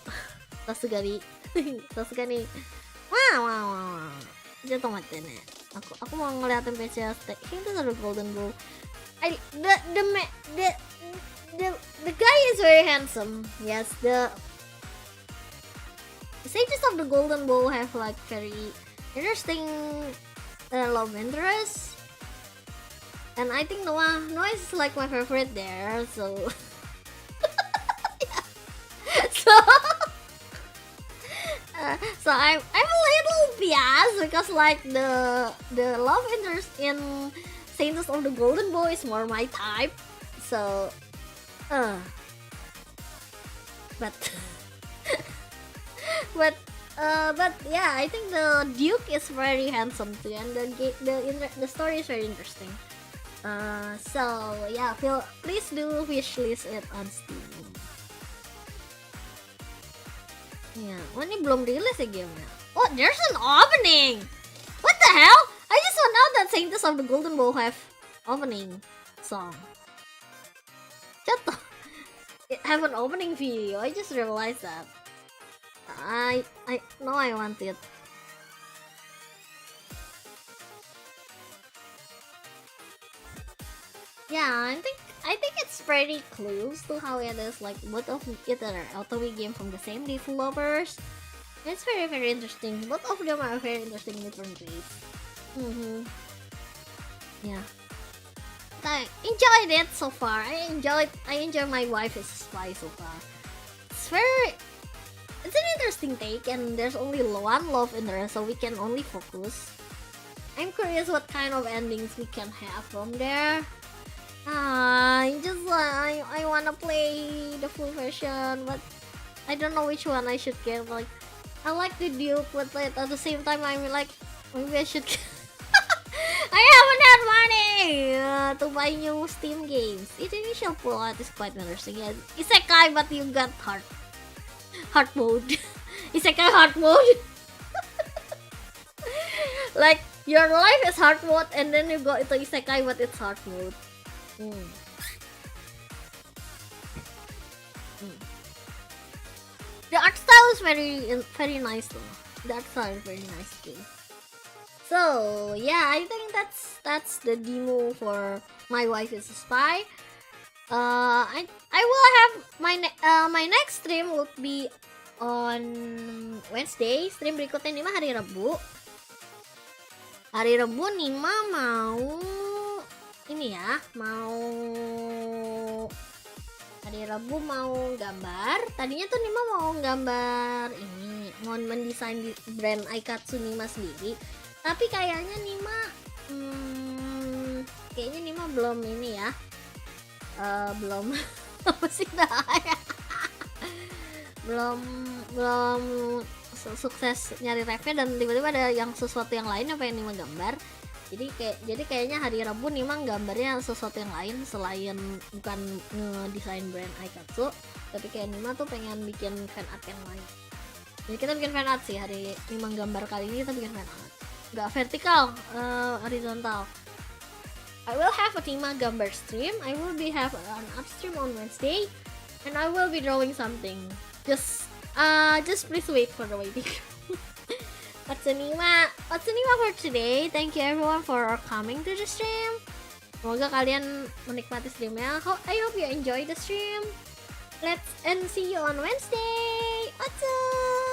さすがにまあちょっと待ってね。Aku mau ngeliatin PC-nya Saintess of the Golden Bowl. The guy is very handsome. Yes, the Sages of the Golden Bowl have like very interesting love interest, and I think Noah is like my favorite there. So, so I'm a little biased because like the love interest in Saintess of the Golden Boy is more my type. So, but yeah, I think the Duke is very handsome too, and the story is very interesting. So yeah, please do wishlist it on Steam. Yeah, ini belum rilis ya gamenya. Oh, there's an opening. What the hell? I just found out that Saintess of the Golden Bowl have opening song. It have an opening video. I just realized that. I know I want it. Yeah, I think it's pretty close to how it is, like both of it are otome game from the same developers. It's very, very interesting. Both of them are very interesting in different ways. Yeah. I enjoyed it so far. I enjoy My Wife is a Spy so far. It's an interesting take, and there's only one love interest, so we can only focus. I'm curious what kind of endings we can have from there. I wanna play the full version, but I don't know which one I should get. Like, I like the Duke, but like, at the same time, I'm like, maybe I should. I haven't had money to buy new Steam games. Its initial plot is quite interesting. Yeah, isekai, but you got hard mode. Isekai hard mode. Like, your life is hard mode, and then you go into isekai, but it's hard mode. The art style is very nice though. The art style is very nice too. So yeah, I think that's the demo for My Wife is a Spy. I will have my next stream would be on Wednesday. Stream berikutnya Nima hari Rabu. Hari Rabu Nima mau ini ya, hari Rabu mau gambar. Tadinya tuh Nima mau gambar ini, mau mendesain brand Aikatsu Nima sendiri. Tapi kayaknya Nima belum ini ya. Belum apa sih ya? belum sukses nyari refnya, dan tiba-tiba ada yang sesuatu yang lain yang pengen Nima gambar. Jadi kayaknya hari Rabu Nima gambarnya sesuatu yang lain selain bukan ngedesain brand Aikatsu, tapi kayak Nima tuh pengen bikin fan art yang lain. Jadi kita bikin fan art sih hari Nima gambar kali ini, kita bikin fan art. Nggak vertikal, horizontal. I will have a Nima gambar stream. I will have an art stream on Wednesday, and I will be drawing something. Just please wait for the waiting. What's Nima for today? Thank you everyone for coming to the stream. Semoga kalian menikmati streamnya. I hope you enjoy the stream. Let's and see you on Wednesday. Otome.